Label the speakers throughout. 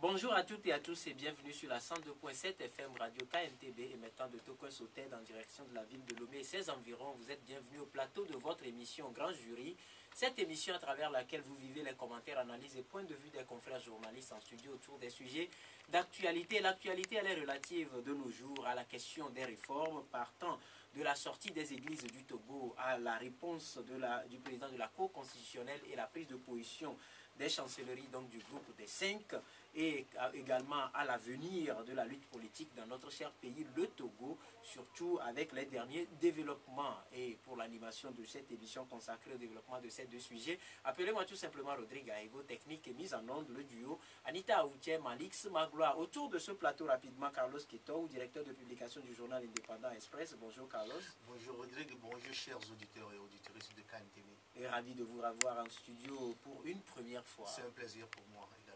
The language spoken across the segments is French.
Speaker 1: Bonjour à toutes et à tous et bienvenue sur la 102.7 FM Radio KMTB émettant de Tokyo-Soted en direction de la ville de Lomé et ses environs. Vous êtes bienvenus au plateau de votre émission Grand Jury. Cette émission à travers laquelle vous vivez les commentaires, analyses et points de vue des confrères journalistes en studio autour des sujets d'actualité. L'actualité, elle est relative de nos jours à la question des réformes, partant de la sortie des églises du Togo à la réponse du président de la Cour constitutionnelle et la prise de position des chancelleries donc du groupe des 5 et également à l'avenir de la lutte politique dans notre cher pays, le Togo, surtout avec les derniers développements. Et pour l'animation de cette émission consacrée au développement de ces deux sujets, appelez-moi tout simplement Rodrigue Aego, technique et mise en onde, le duo Anita Aoutier, Malix Magloire. Autour de ce plateau, rapidement, Carlos Ketou, directeur de publication du journal indépendant Express. Bonjour Carlos.
Speaker 2: Bonjour Rodrigue, bonjour chers auditeurs et auditrices de KMTV.
Speaker 1: Et ravi de vous revoir en studio pour une première fois.
Speaker 2: C'est un plaisir pour moi également.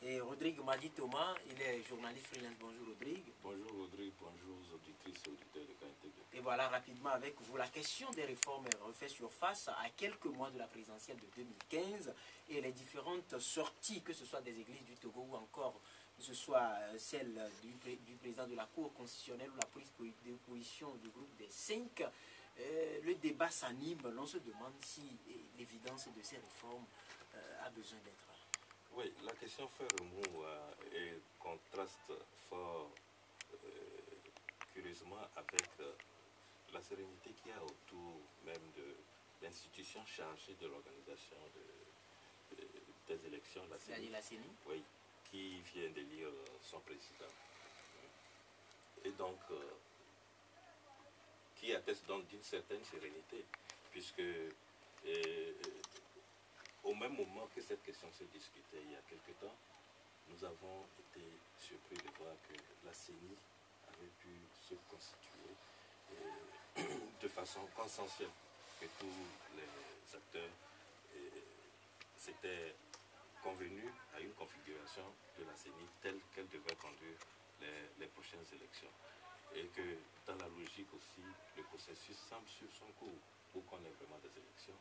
Speaker 1: Et Rodrigue Madi Thomas, il est journaliste freelance. Bonjour Rodrigue.
Speaker 3: Bonjour Rodrigue, bonjour aux auditrices et auditeurs de KMTV.
Speaker 1: Et voilà rapidement avec vous la question des réformes refait surface à quelques mois de la présidentielle de 2015 et les différentes sorties, que ce soit des églises du Togo ou encore que ce soit celle du président de la Cour constitutionnelle ou la prise de position du groupe des 5. Le débat s'anime, l'on se demande si l'évidence de ces réformes a besoin d'être.
Speaker 3: Oui, la question fait remous et contraste fort curieusement avec la sérénité qu'il y a autour même de l'institution chargée de l'organisation des élections,
Speaker 1: la CENI.
Speaker 3: Oui, qui vient d'élire son président. Et donc, qui atteste donc d'une certaine sérénité, puisque au même moment que cette question se discutait il y a quelque temps, nous avons été surpris de voir que la CENI avait pu se constituer de façon consensuelle, que tous les acteurs s'étaient convenus à une configuration de la CENI telle qu'elle devrait conduire les prochaines élections. Et que dans la logique aussi, le processus semble suivre son cours pour qu'on ait vraiment des élections.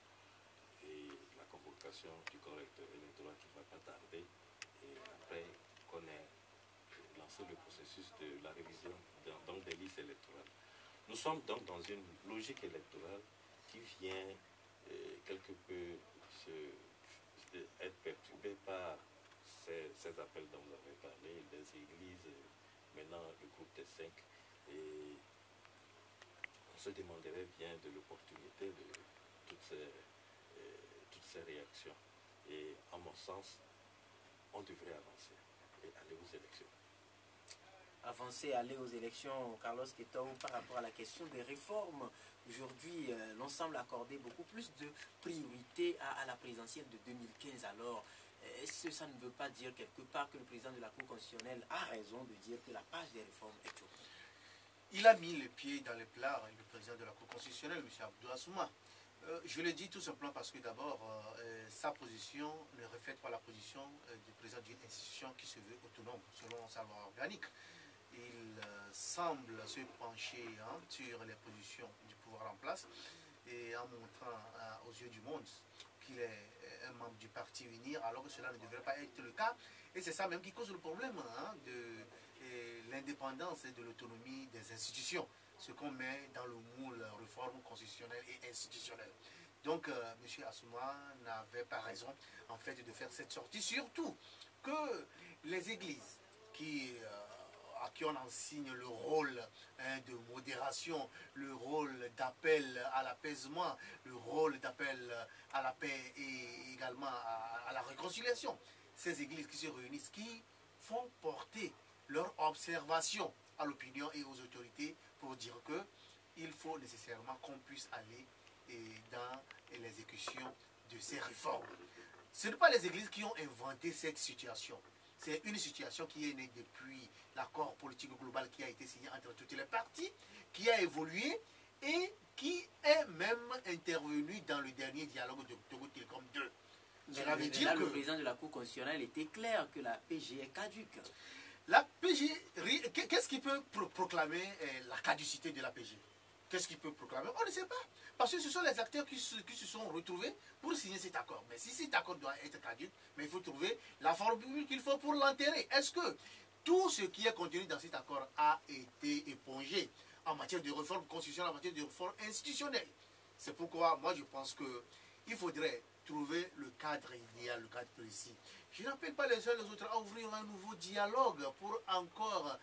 Speaker 3: Et la convocation du corps électoral qui ne va pas tarder, et après qu'on ait lancé le processus de la révision donc des listes électorales. Nous sommes donc dans une logique électorale qui vient quelque peu être perturbée par ces appels dont vous avez parlé, des églises, maintenant le groupe des 5. Et on se demanderait bien de l'opportunité de toutes ces réactions. Et à mon sens, on devrait avancer et aller aux élections.
Speaker 1: Avancer, aller aux élections, Carlos Ketou, par rapport à la question des réformes. Aujourd'hui, l'on semble accorder beaucoup plus de priorité à la présidentielle de 2015. Alors, est-ce que ça ne veut pas dire quelque part que le président de la Cour constitutionnelle a raison de dire que la page des réformes est tournée?
Speaker 2: Il a mis les pieds dans les plats, le président de la Cour constitutionnelle, M. Abdou Assouma. Je le dis tout simplement parce que d'abord, sa position ne reflète pas la position du président d'une institution qui se veut autonome, selon sa loi organique. Il semble se pencher sur les positions du pouvoir en place et en montrant aux yeux du monde qu'il est un membre du parti Unir, alors que cela ne devrait pas être le cas. Et c'est ça même qui cause le problème de l'indépendance et de l'autonomie des institutions, ce qu'on met dans le moule réforme constitutionnelle et institutionnelle. Donc, M. Assouma n'avait pas raison, en fait, de faire cette sortie, surtout que les églises à qui on enseigne le rôle de modération, le rôle d'appel à l'apaisement, le rôle d'appel à la paix et également à la réconciliation. Ces églises qui se réunissent, qui font porter leur observation à l'opinion et aux autorités pour dire qu'il faut nécessairement qu'on puisse aller dans l'exécution de ces réformes. Ce ne sont pas les églises qui ont inventé cette situation. C'est une situation qui est née depuis l'accord politique global qui a été signé entre toutes les parties, qui a évolué et qui est même intervenu dans le dernier dialogue de Togo Télécom 2.
Speaker 1: Cela veut dire que le président de la Cour constitutionnelle était clair que la PG est caduque.
Speaker 2: La PG, qu'est-ce qui peut proclamer la caducité de la PG? qu'est-ce qu'il peut proclamer? On ne sait pas. Parce que ce sont les acteurs qui se sont retrouvés pour signer cet accord. Mais si cet accord doit être caduc, mais il faut trouver la formule qu'il faut pour l'enterrer. Est-ce que tout ce qui est contenu dans cet accord a été épongé en matière de réforme constitutionnelle, en matière de réforme institutionnelle? C'est pourquoi moi je pense qu'il faudrait trouver le cadre idéal, le cadre précis. Je n'appelle pas les uns et les autres à ouvrir un nouveau dialogue pour encore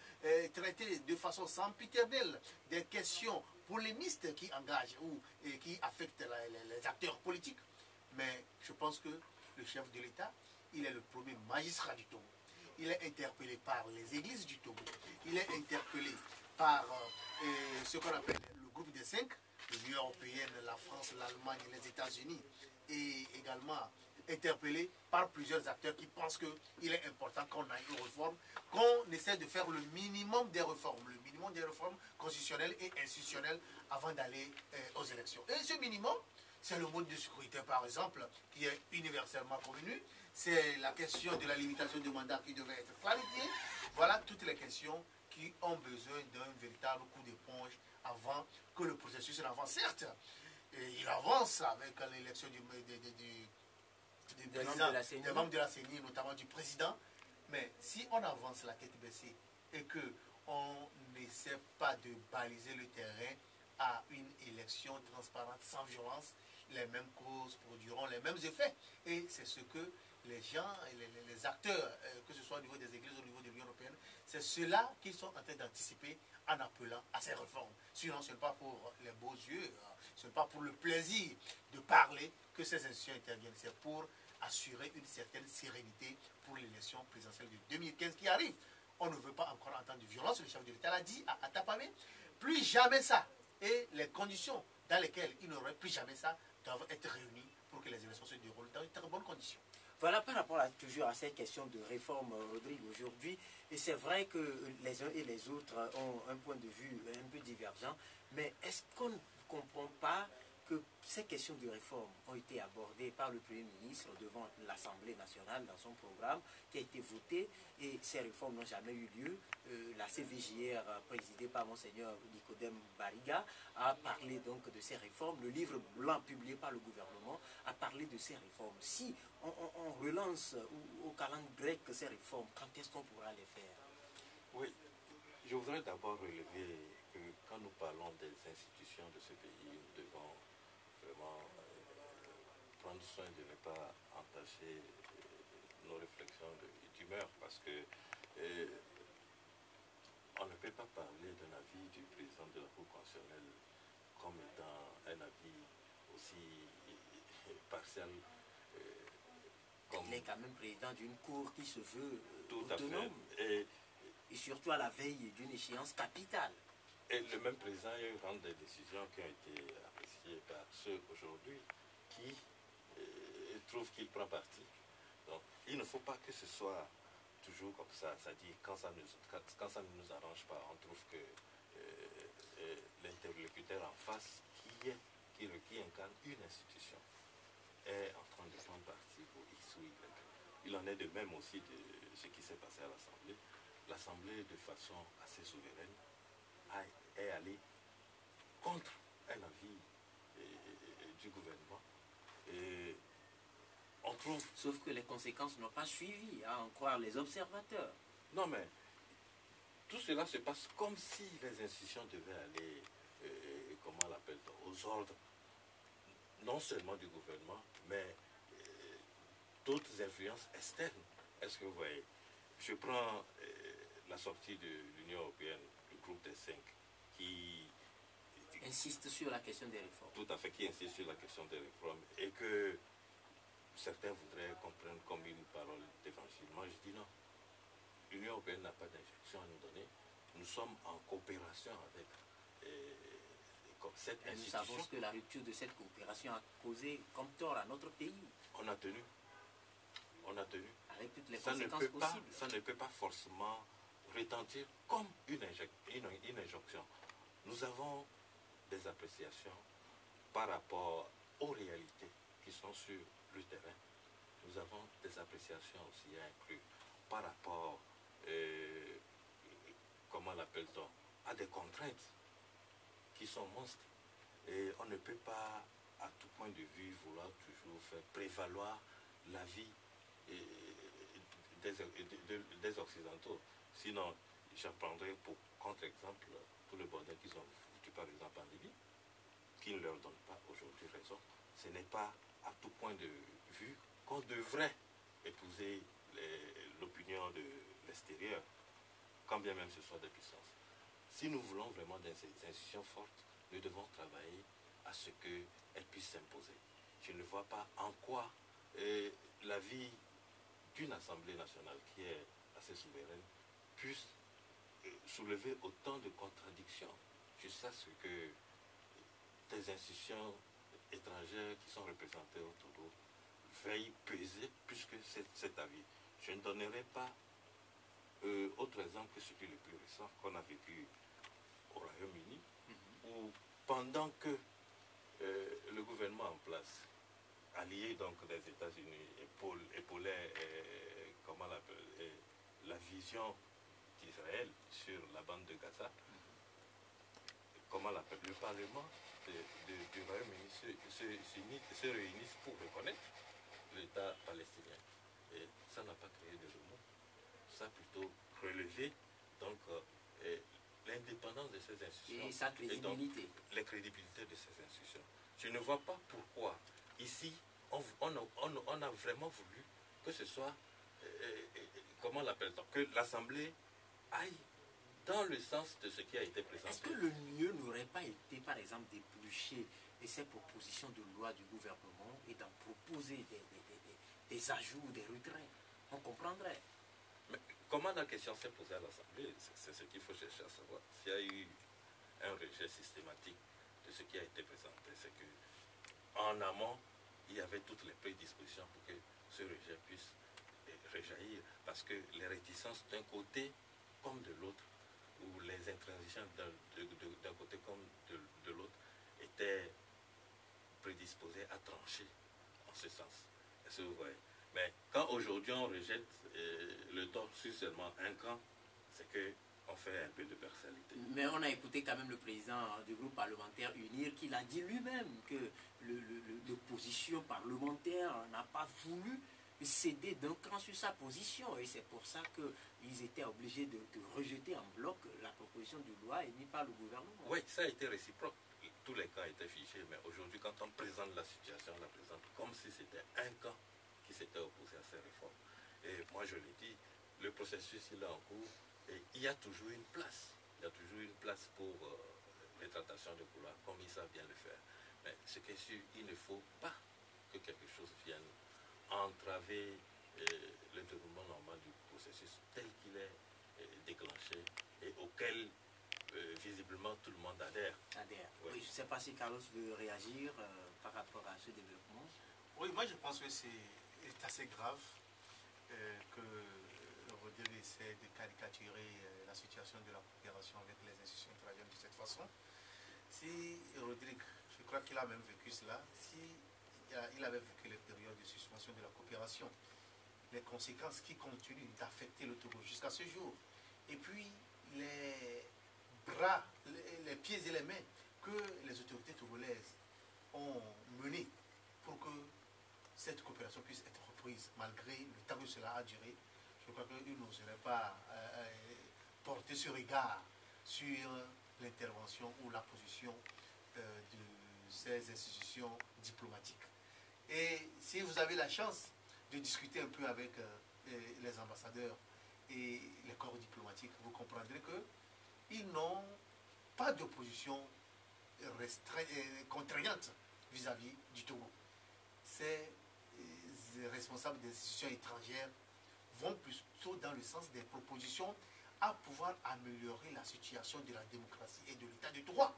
Speaker 2: traiter de façon sempiternelle des questions polémistes qui engagent ou qui affectent les acteurs politiques. Mais je pense que le chef de l'État, il est le premier magistrat du Togo. Il est interpellé par les églises du Togo. Il est interpellé par ce qu'on appelle le groupe des 5, l'Union européenne, la France, l'Allemagne, les États-Unis, et également interpellé par plusieurs acteurs qui pensent qu'il est important qu'on aille aux réformes, qu'on essaie de faire le minimum des réformes constitutionnelles et institutionnelles avant d'aller aux élections. Et ce minimum, c'est le mode de sécurité, par exemple, qui est universellement convenu. C'est la question de la limitation du mandat qui devait être clarifiée. Voilà toutes les questions qui ont besoin d'un véritable coup d'éponge avant que le processus n'avance. Certes, il avance avec l'élection des membres de la CENI, notamment du président. Mais si on avance la tête baissée et qu'on n'essaie pas de baliser le terrain à une élection transparente sans violence, les mêmes causes produiront les mêmes effets. Et c'est ce que les gens, les acteurs, que ce soit au niveau des églises ou au niveau de l'Union européenne, c'est cela qu'ils sont en train d'anticiper en appelant à ces réformes. Sinon, ce n'est pas pour les beaux yeux, ce n'est pas pour le plaisir de parler que ces institutions interviennent. C'est pour assurer une certaine sérénité pour l'élection présidentielle de 2015 qui arrive. On ne veut pas encore entendre de violence. Le chef de l'État l'a dit à Tapamé. Plus jamais ça. Et les conditions dans lesquelles il n'aurait plus jamais ça doivent être réunies pour que les élections se déroulent dans de très bonnes conditions.
Speaker 1: Voilà, par rapport toujours à cette question de réforme, Rodrigue, aujourd'hui, et c'est vrai que les uns et les autres ont un point de vue un peu divergent, mais est-ce qu'on ne comprend pas que ces questions de réforme ont été abordées par le Premier ministre devant l'Assemblée nationale dans son programme qui a été voté, et ces réformes n'ont jamais eu lieu. La CVJR, présidée par Monseigneur Nicodème Bariga, a parlé donc de ces réformes. Le livre blanc publié par le gouvernement a parlé de ces réformes. Si on relance au calendrier grec ces réformes, quand est-ce qu'on pourra les faire?
Speaker 3: Oui, je voudrais d'abord relever que quand nous parlons des institutions de ce pays, nous devons vraiment prendre soin de ne pas entacher nos réflexions d'humeur, parce que on ne peut pas parler d'un avis du président de la Cour constitutionnelle comme étant un avis aussi partial.
Speaker 1: Il est quand même président d'une cour qui se veut
Speaker 3: tout
Speaker 1: autonome.
Speaker 3: À fait.
Speaker 1: Et surtout à la veille d'une échéance capitale.
Speaker 3: Et le même président rend des décisions qui ont été appréciées par ceux aujourd'hui qui trouvent qu'il prend parti. Donc, il ne faut pas que ce soit toujours comme ça. C'est-à-dire, quand ça ne nous arrange pas, on trouve que l'interlocuteur en face, qui incarne une institution, est en train de prendre parti pour X ou Y. Il en est de même aussi de ce qui s'est passé à l'Assemblée. L'Assemblée, de façon assez souveraine, est allée contre un avis du gouvernement. Et on trouve...
Speaker 1: Sauf que les conséquences n'ont pas suivi, à en croire les observateurs.
Speaker 3: Non, mais tout cela se passe comme si les institutions devaient aller, comment l'appelle-t-on, aux ordres, non seulement du gouvernement, mais d'autres influences externes. Est-ce que vous voyez? Je prends la sortie de l'Union européenne, le groupe des 5, qui
Speaker 1: insiste sur la question des réformes.
Speaker 3: Tout à fait, qui insiste sur la question des réformes, et que certains voudraient comprendre comme une parole d'évangile. Moi, je dis non. L'Union européenne n'a pas d'injection à nous donner. Nous sommes en coopération avec cette institution.
Speaker 1: Nous savons que la rupture de cette coopération a causé comme tort à notre pays.
Speaker 3: On a tenu. On a tenu.
Speaker 1: Avec toutes les conséquences possibles.
Speaker 3: Ça ne peut pas forcément retentir comme une injonction. Nous avons des appréciations par rapport aux réalités qui sont sur le terrain. Nous avons des appréciations aussi à inclure par rapport, comment l'appelle-t-on, à des contraintes qui sont monstres. Et on ne peut pas, à tout point de vue, vouloir toujours faire prévaloir la vie des Occidentaux. Sinon, j'en prendrai pour contre-exemple tout le bordel qu'ils ont foutu par exemple en Libye, qui ne leur donne pas aujourd'hui raison. Ce n'est pas à tout point de vue qu'on devrait épouser l'opinion de l'extérieur, quand bien même ce soit des puissances. Si nous voulons vraiment des institutions fortes, nous devons travailler à ce qu'elles puissent s'imposer. Je ne vois pas en quoi la vie d'une Assemblée nationale qui est assez souveraine puisse soulever autant de contradictions jusqu'à ce que des institutions étrangères qui sont représentées autour veuillent peser plus que cet avis. Je ne donnerai pas autre exemple que celui le plus récent qu'on a vécu au Royaume-Uni, où pendant que le gouvernement en place, allié donc des États-Unis, épaulait la vision d'Israël sur la bande de Gaza, le Parlement du Royaume-Uni se réunissent pour reconnaître l'État palestinien. Et ça n'a pas créé de remous. Ça a plutôt relevé donc l'indépendance de ces institutions.
Speaker 1: Et sa crédibilité.
Speaker 3: Et donc, la crédibilité de ces institutions. Je ne vois pas pourquoi ici on a vraiment voulu que ce soit, comment l'appelle-t-on, que l'Assemblée aille dans le sens de ce qui a été présenté.
Speaker 1: Est-ce que le mieux n'aurait pas été, par exemple, d'éplucher ces propositions de loi du gouvernement et d'en proposer des ajouts, des retraits? On comprendrait.
Speaker 3: Mais comment la question s'est posée à l'Assemblée? C'est ce qu'il faut chercher à savoir. S'il y a eu un rejet systématique de ce qui a été présenté, c'est que en amont, il y avait toutes les prédispositions pour que ce rejet puisse rejaillir. Parce que les réticences d'un côté comme de l'autre, ou les intransigeants d'un côté comme de l'autre, étaient prédisposés à trancher en ce sens. Est-ce que vous voyez? Mais quand aujourd'hui on rejette le tort sur seulement un camp, c'est qu'on fait un peu de partialité.
Speaker 1: Mais on a écouté quand même le président du groupe parlementaire UNIR qui l'a dit lui-même que l'opposition parlementaire n'a pas voulu céder d'un camp sur sa position. Et c'est pour ça qu'ils étaient obligés de rejeter en bloc la proposition de loi émise par le gouvernement.
Speaker 3: Oui, ça a été réciproque. Tous les camps étaient fichés, mais aujourd'hui, quand on présente la situation, on la présente comme si c'était un camp qui s'était opposé à ces réformes. Et moi, je l'ai dit, le processus, il est en cours et il y a toujours une place. Il y a toujours une place pour les tractations de couloir, comme ils savent bien le faire. Mais ce qui est sûr, il ne faut pas que quelque chose vienne entraver le déroulement normal du processus tel qu'il est déclenché et auquel visiblement tout le monde adhère.
Speaker 2: Oui.
Speaker 1: Oui, je ne sais pas si Carlos veut réagir par rapport à ce développement.
Speaker 2: Oui, moi je pense que c'est assez grave que Rodrigue essaie de caricaturer la situation de la coopération avec les institutions étrangères de cette façon. Si Rodrigue, je crois qu'il a même vécu cela, si il avait vécu les périodes de suspension de la coopération, les conséquences qui continuent d'affecter le Togo jusqu'à ce jour, et puis les bras, les pieds et les mains que les autorités togolaises ont menés pour que cette coopération puisse être reprise, malgré le temps que cela a duré. Je crois qu'ils n'oseraient pas porter ce regard sur l'intervention ou la position de ces institutions diplomatiques. Et si vous avez la chance de discuter un peu avec les ambassadeurs et les corps diplomatiques, vous comprendrez qu'ils n'ont pas d'opposition contraignante vis-à-vis du Togo. Ces responsables des institutions étrangères vont plutôt dans le sens des propositions à pouvoir améliorer la situation de la démocratie et de l'état de droit.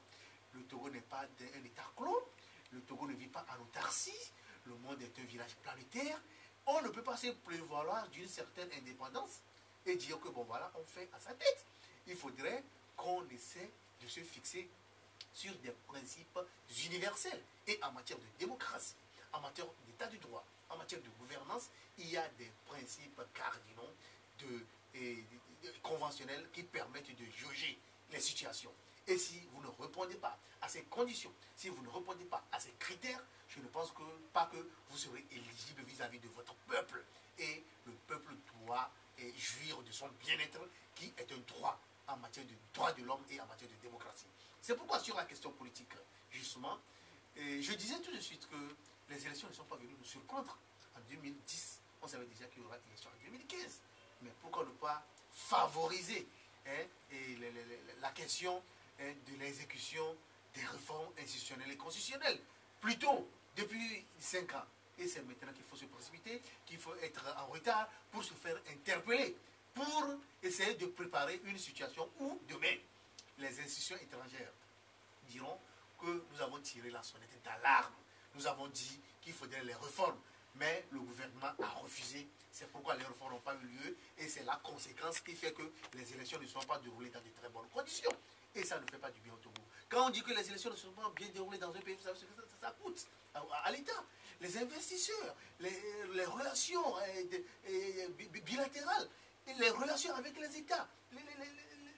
Speaker 2: Le Togo n'est pas un état clos, le Togo ne vit pas en autarcie, le monde est un village planétaire. On ne peut pas se prévaloir d'une certaine indépendance et dire que bon voilà, on fait à sa tête. Il faudrait qu'on essaie de se fixer sur des principes universels. Et en matière de démocratie, en matière d'état de droit, en matière de gouvernance, il y a des principes cardinaux conventionnels qui permettent de juger les situations. Et si vous ne répondez pas à ces conditions, si vous ne répondez pas à ces critères, je ne pense pas que vous serez éligible vis-à-vis de votre peuple. Et le peuple doit jouir de son bien-être, qui est un droit en matière de droits de l'homme et en matière de démocratie. C'est pourquoi sur la question politique, justement, je disais tout de suite que les élections ne sont pas venues nous surprendre. En 2010, on savait déjà qu'il y aura élection en 2015. Mais pourquoi ne pas favoriser la question de l'exécution des réformes institutionnelles et constitutionnelles plutôt depuis 5 ans. Et c'est maintenant qu'il faut se précipiter, qu'il faut être en retard pour se faire interpeller, pour essayer de préparer une situation où demain, les institutions étrangères diront que nous avons tiré la sonnette d'alarme. Nous avons dit qu'il faudrait les réformes, mais le gouvernement a refusé. C'est pourquoi les réformes n'ont pas eu lieu et c'est la conséquence qui fait que les élections ne sont pas déroulées dans de très bonnes conditions. Et ça ne fait pas du bien au Togo. Quand on dit que les élections ne sont pas bien déroulées dans un pays, vous savez ce que ça coûte à l'État. Les investisseurs, les relations bilatérales, les relations avec les États,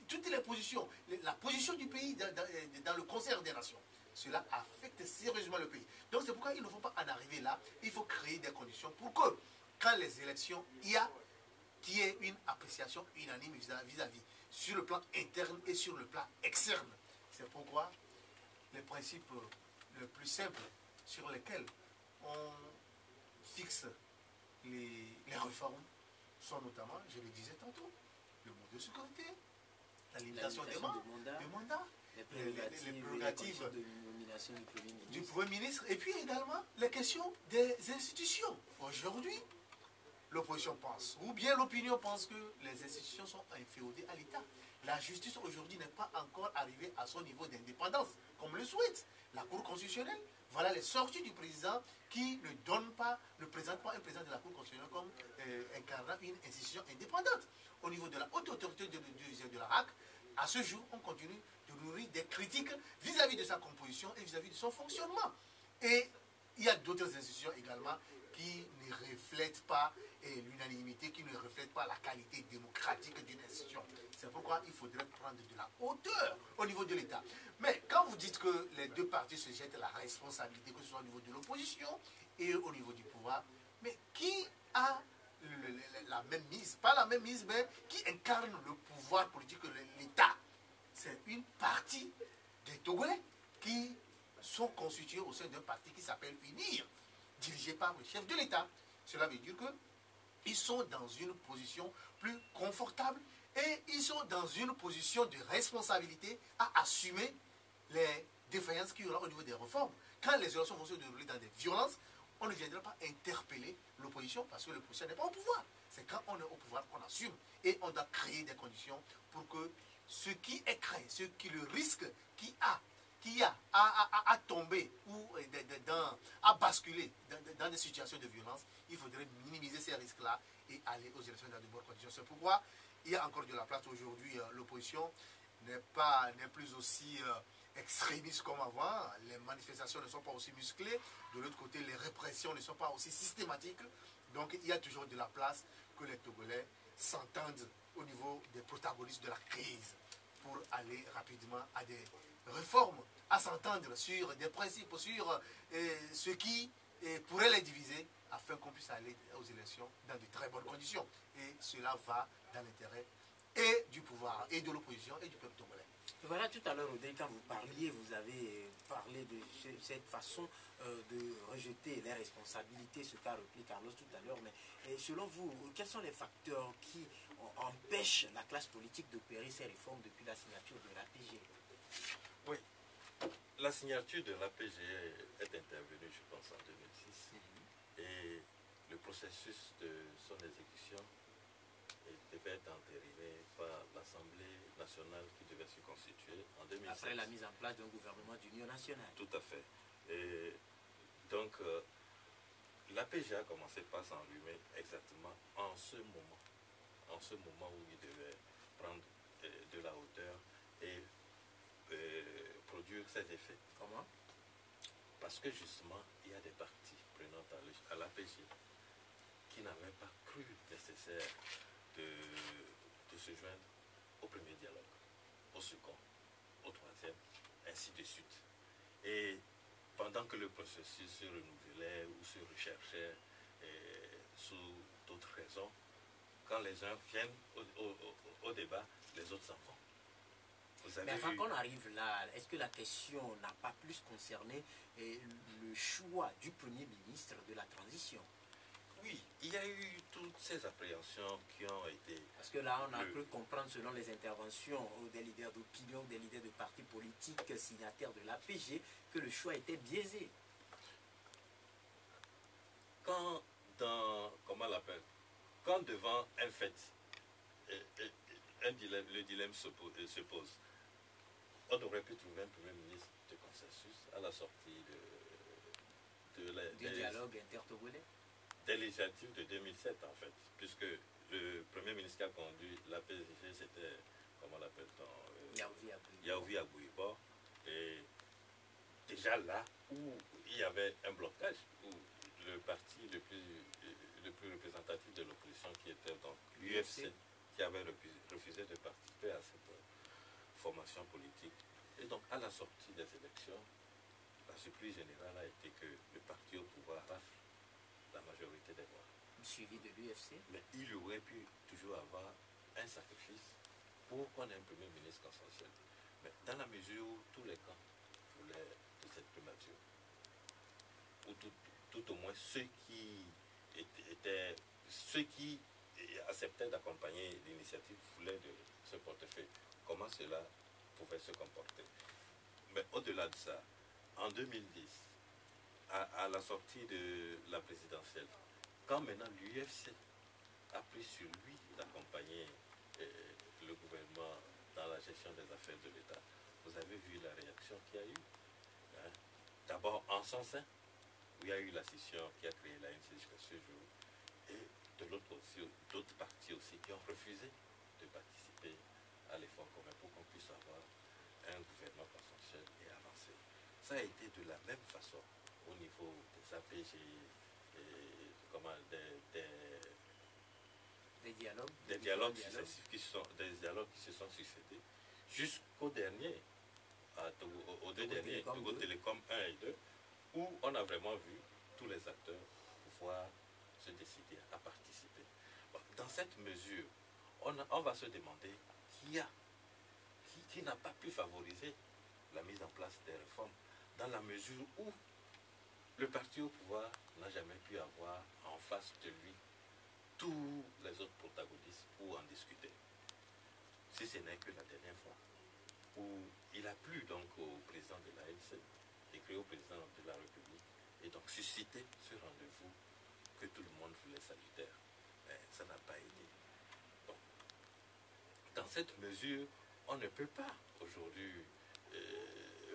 Speaker 2: toutes les positions, la position du pays dans le concert des nations. Cela affecte sérieusement le pays. Donc c'est pourquoi il ne faut pas en arriver là. Il faut créer des conditions pour que, quand les élections, qu'il y ait une appréciation unanime vis-à-vis sur le plan interne et sur le plan externe. C'est pourquoi les principes les plus simples sur lesquels on fixe les réformes sont notamment, je le disais tantôt, le mode de sécurité, la limitation des mandats, les prérogatives
Speaker 1: de nomination
Speaker 2: du Premier ministre, et puis également les questions des institutions. Aujourd'hui, l'opposition pense, ou bien l'opinion pense que les institutions sont inféodées à l'État. La justice aujourd'hui n'est pas encore arrivée à son niveau d'indépendance, comme le souhaite la Cour constitutionnelle. Voilà les sorties du président qui ne présente pas un président de la Cour constitutionnelle comme incarnant une institution indépendante. Au niveau de la haute autorité de la RAC, à ce jour, on continue de nourrir des critiques vis-à-vis de sa composition et vis-à-vis de son fonctionnement. Et il y a d'autres institutions également qui ne reflètent pas l'unanimité, qui ne reflètent pas la qualité démocratique d'une institution. C'est pourquoi il faudrait prendre de la hauteur au niveau de l'État. Mais quand vous dites que les deux partis se jettent la responsabilité, que ce soit au niveau de l'opposition et au niveau du pouvoir, mais qui a la même mise, pas la même mise, mais qui incarne le pouvoir politique de l'État? C'est une partie des Togolais qui sont constitués au sein d'un parti qui s'appelle UNIR, dirigé par le chef de l'État. Cela veut dire qu'ils sont dans une position plus confortable et ils sont dans une position de responsabilité à assumer les défaillances qu'il y aura au niveau des réformes. Quand les élections vont se dérouler dans des violences, on ne viendra pas interpeller l'opposition parce que l'opposition n'est pas au pouvoir. C'est quand on est au pouvoir qu'on assume. Et on doit créer des conditions pour que ce qui est craint, le risque qui a à tomber ou à basculer dans des situations de violence, il faudrait minimiser ces risques-là et aller aux élections dans de bonnes conditions. C'est pourquoi il y a encore de la place aujourd'hui. L'opposition n'est plus aussi extrémiste comme avant. Les manifestations ne sont pas aussi musclées. De l'autre côté, les répressions ne sont pas aussi systématiques. Donc il y a toujours de la place que les Togolais s'entendent au niveau des protagonistes de la crise pour aller rapidement à des réformes, à s'entendre sur des principes, sur ce qui pourrait les diviser afin qu'on puisse aller aux élections dans de très bonnes conditions. Et cela va dans l'intérêt et du pouvoir, et de l'opposition, et du peuple togolais.
Speaker 1: Voilà, tout à l'heure, Odé, quand vous parliez, vous avez parlé de cette façon de rejeter les responsabilités, ce qu'a repris Carlos tout à l'heure. Mais selon vous, quels sont les facteurs qui empêchent la classe politique d'opérer ces réformes depuis la signature de l'APG?
Speaker 3: Oui, la signature de l'APG est intervenue, je pense, en 2006. Et le processus de son exécution devait être entériné par l'Assemblée nationale qui devait se constituer en 2016.
Speaker 1: Après la mise en place d'un gouvernement d'union nationale.
Speaker 3: Tout à fait. Et donc, l'APG a commencé par s'enrhumer exactement en ce moment où il devait prendre de la hauteur et produire ses effets.
Speaker 1: Comment?
Speaker 3: Parce que justement, il y a des parties prenantes à l'APG qui n'avaient pas cru nécessaire de se joindre au premier dialogue, au second, au troisième, ainsi de suite. Et pendant que le processus se renouvelait ou se recherchait sous d'autres raisons, quand les uns viennent au débat, les autres s'en vont.
Speaker 1: Mais avant qu'on arrive là, est-ce que la question n'a pas plus concerné le choix du Premier ministre de la transition?
Speaker 3: Oui, il y a eu toutes ces appréhensions qui ont été...
Speaker 1: Parce que là, on a pu comprendre, selon les interventions des leaders d'opinion, des leaders de partis politiques signataires de l'APG, que le choix était biaisé.
Speaker 3: Quand devant un fait, le dilemme se pose, on aurait pu trouver un Premier ministre de consensus à la sortie
Speaker 1: du dialogue intertogolais,
Speaker 3: des législatives de 2007 en fait, puisque le Premier ministre qui a conduit la PSG, c'était, comment l'appelle-t-on, Yaovi Abouiba, et déjà là où il y avait un blocage, où le parti le plus représentatif de l'opposition, qui était donc l'UFC, qui avait refusé de participer à cette formation politique. Et donc, à la sortie des élections, la surprise générale a été que le parti au pouvoir rafle la majorité des voix.
Speaker 1: Suivi de l'UFC.
Speaker 3: Mais il aurait pu toujours avoir un sacrifice pour qu'on ait un Premier ministre consensuel. Mais dans la mesure où tous les camps voulaient de cette primature, ou tout au moins ceux qui acceptaient d'accompagner l'initiative voulaient de ce portefeuille, comment cela pouvait se comporter. Mais au-delà de ça, en 2010, à la sortie de la présidentielle, quand maintenant l'UFC a pris sur lui d'accompagner le gouvernement dans la gestion des affaires de l'État, vous avez vu la réaction qu'il y a eu. Hein? D'abord en son sein, où il y a eu la scission qui a créé l'ANC jusqu'à ce jour, et de l'autre aussi, d'autres partis aussi qui ont refusé de participer à l'effort commun pour qu'on puisse avoir un gouvernement consensuel et avancé. Ça a été de la même façon au niveau des APG, des dialogues successifs qui se sont succédés jusqu'au dernier, aux deux derniers, Togo Télécom 1 et 2, où on a vraiment vu tous les acteurs pouvoir se décider à participer. Bon, dans cette mesure, on va se demander qui n'a pas pu favoriser la mise en place des réformes, dans la mesure où le parti au pouvoir n'a jamais pu avoir en face de lui tous les autres protagonistes pour en discuter. Si ce n'est que la dernière fois, où il a plu donc au président de l'ANC, écrit au président de la République, et donc susciter ce rendez-vous que tout le monde voulait salutaire. Mais ça n'a pas été. Donc, dans cette mesure, on ne peut pas aujourd'hui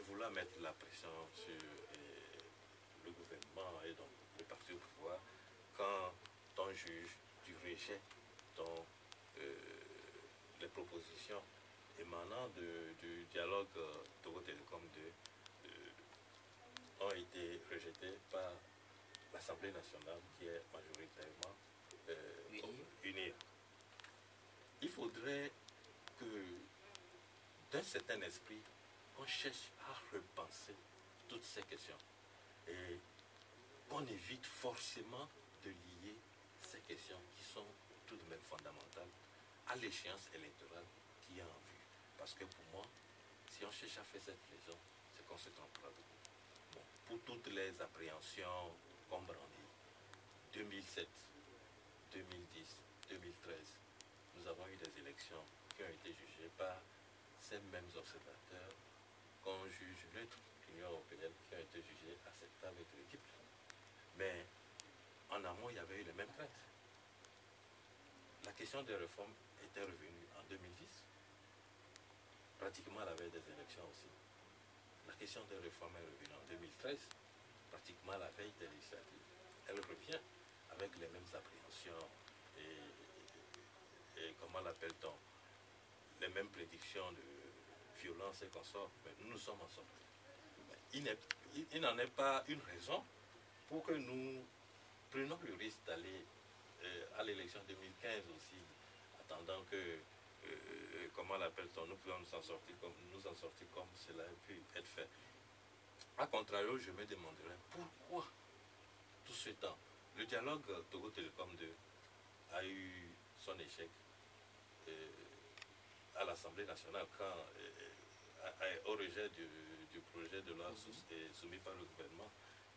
Speaker 3: vouloir mettre la pression sur le gouvernement et donc le parti au pouvoir quand on juge du rejet dont les propositions émanant du dialogue Togo Télécom 2 ont été rejetées par l'Assemblée nationale qui est majoritairement unie. Il faudrait que, d'un certain esprit, on cherche à repenser toutes ces questions et qu'on évite forcément de lier ces questions qui sont tout de même fondamentales à l'échéance électorale qui est en vue. Parce que pour moi, si on cherche à faire cette liaison, c'est qu'on se trompera beaucoup. Bon, pour toutes les appréhensions qu'on brandit, 2007, 2010, 2013, nous avons eu des élections qui ont été jugées par ces mêmes observateurs qu'on juge neutres, l'Union européenne, qui ont été jugées acceptables et crédibles. Mais en amont, il y avait eu les mêmes craintes. La question des réformes était revenue en 2010, pratiquement à la veille des élections aussi. La question des réformes est revenue en 2013, pratiquement à la veille des législatives. Elle revient avec les mêmes appréhensions et comment l'appelle-t-on, les mêmes prédictions de violence et consorts, mais nous nous sommes en sortis. Il n'en est pas une raison pour que nous prenions le risque d'aller à l'élection 2015 aussi, attendant que comment l'appelle-t-on, nous pouvons nous en sortir comme cela a pu être fait. A contrario, je me demanderais pourquoi tout ce temps. Le dialogue Togo Télécom 2 a eu son échec à l'Assemblée nationale au rejet du projet de loi soumis par le gouvernement.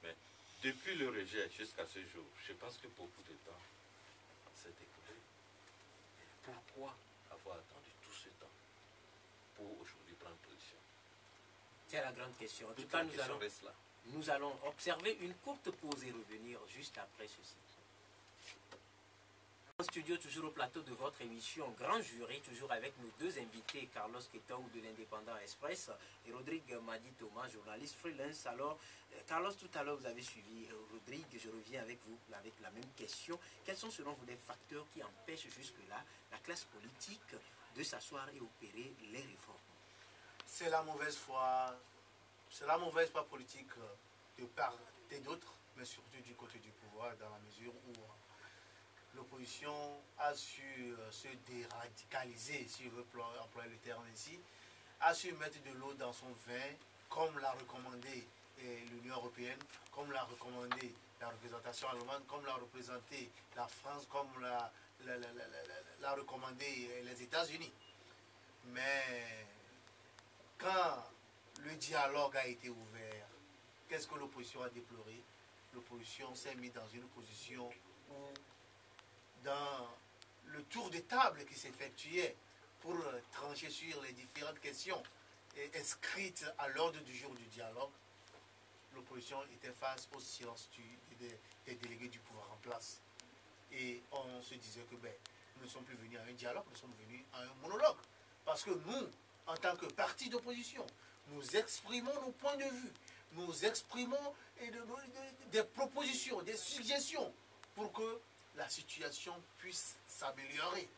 Speaker 3: Mais depuis le rejet jusqu'à ce jour, je pense que beaucoup de temps s'est écoulé. Pourquoi avoir attendu tout ce temps pour aujourd'hui prendre position?
Speaker 1: C'est la grande question. En tout cas, nous allons observer une courte pause et revenir juste après ceci. En studio, toujours au plateau de votre émission Grand Jury, toujours avec nos deux invités, Carlos Ketaou de l'Indépendant Express et Rodrigue Madi Thomas, journaliste freelance. Alors, Carlos, tout à l'heure, vous avez suivi Rodrigue, je reviens avec vous avec la même question. Quels sont selon vous les facteurs qui empêchent jusque-là la classe politique de s'asseoir et opérer les réformes?
Speaker 2: C'est la mauvaise foi politique de part et d'autre, mais surtout du côté du pouvoir, dans la mesure où l'opposition a su se déradicaliser, si je veux employer le terme ainsi, a su mettre de l'eau dans son vin, comme l'a recommandé l'Union européenne, comme l'a recommandé la représentation allemande, comme l'a représenté la France, comme l'a recommandé les États-Unis. Mais quand le dialogue a été ouvert, qu'est-ce que l'opposition a déploré? L'opposition s'est mise dans une position où, dans le tour de table qui s'effectuait pour trancher sur les différentes questions inscrites à l'ordre du jour du dialogue, l'opposition était face au silence des délégués du pouvoir en place. Et on se disait que nous ne sommes plus venus à un dialogue, nous sommes venus à un monologue. Parce que nous, en tant que parti d'opposition, nous exprimons nos points de vue, nous exprimons des propositions, des suggestions pour que la situation puisse s'améliorer.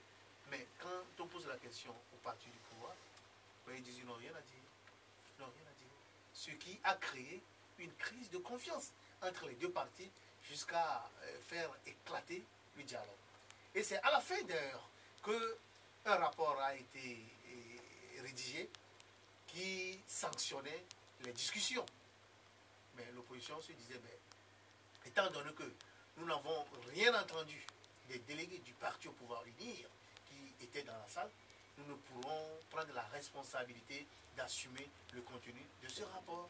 Speaker 2: Mais quand on pose la question au parti du pouvoir, ils disent qu'ils n'ont rien à dire. Ils n'ont rien à dire. Ce qui a créé une crise de confiance entre les deux partis jusqu'à faire éclater le dialogue. Et c'est à la fin d'ailleurs qu'un rapport a été rédigé qui sanctionnait les discussions. Mais l'opposition se disait, étant donné que nous n'avons rien entendu des délégués du parti au pouvoir unir qui étaient dans la salle, nous ne pourrons prendre la responsabilité d'assumer le contenu de ce rapport.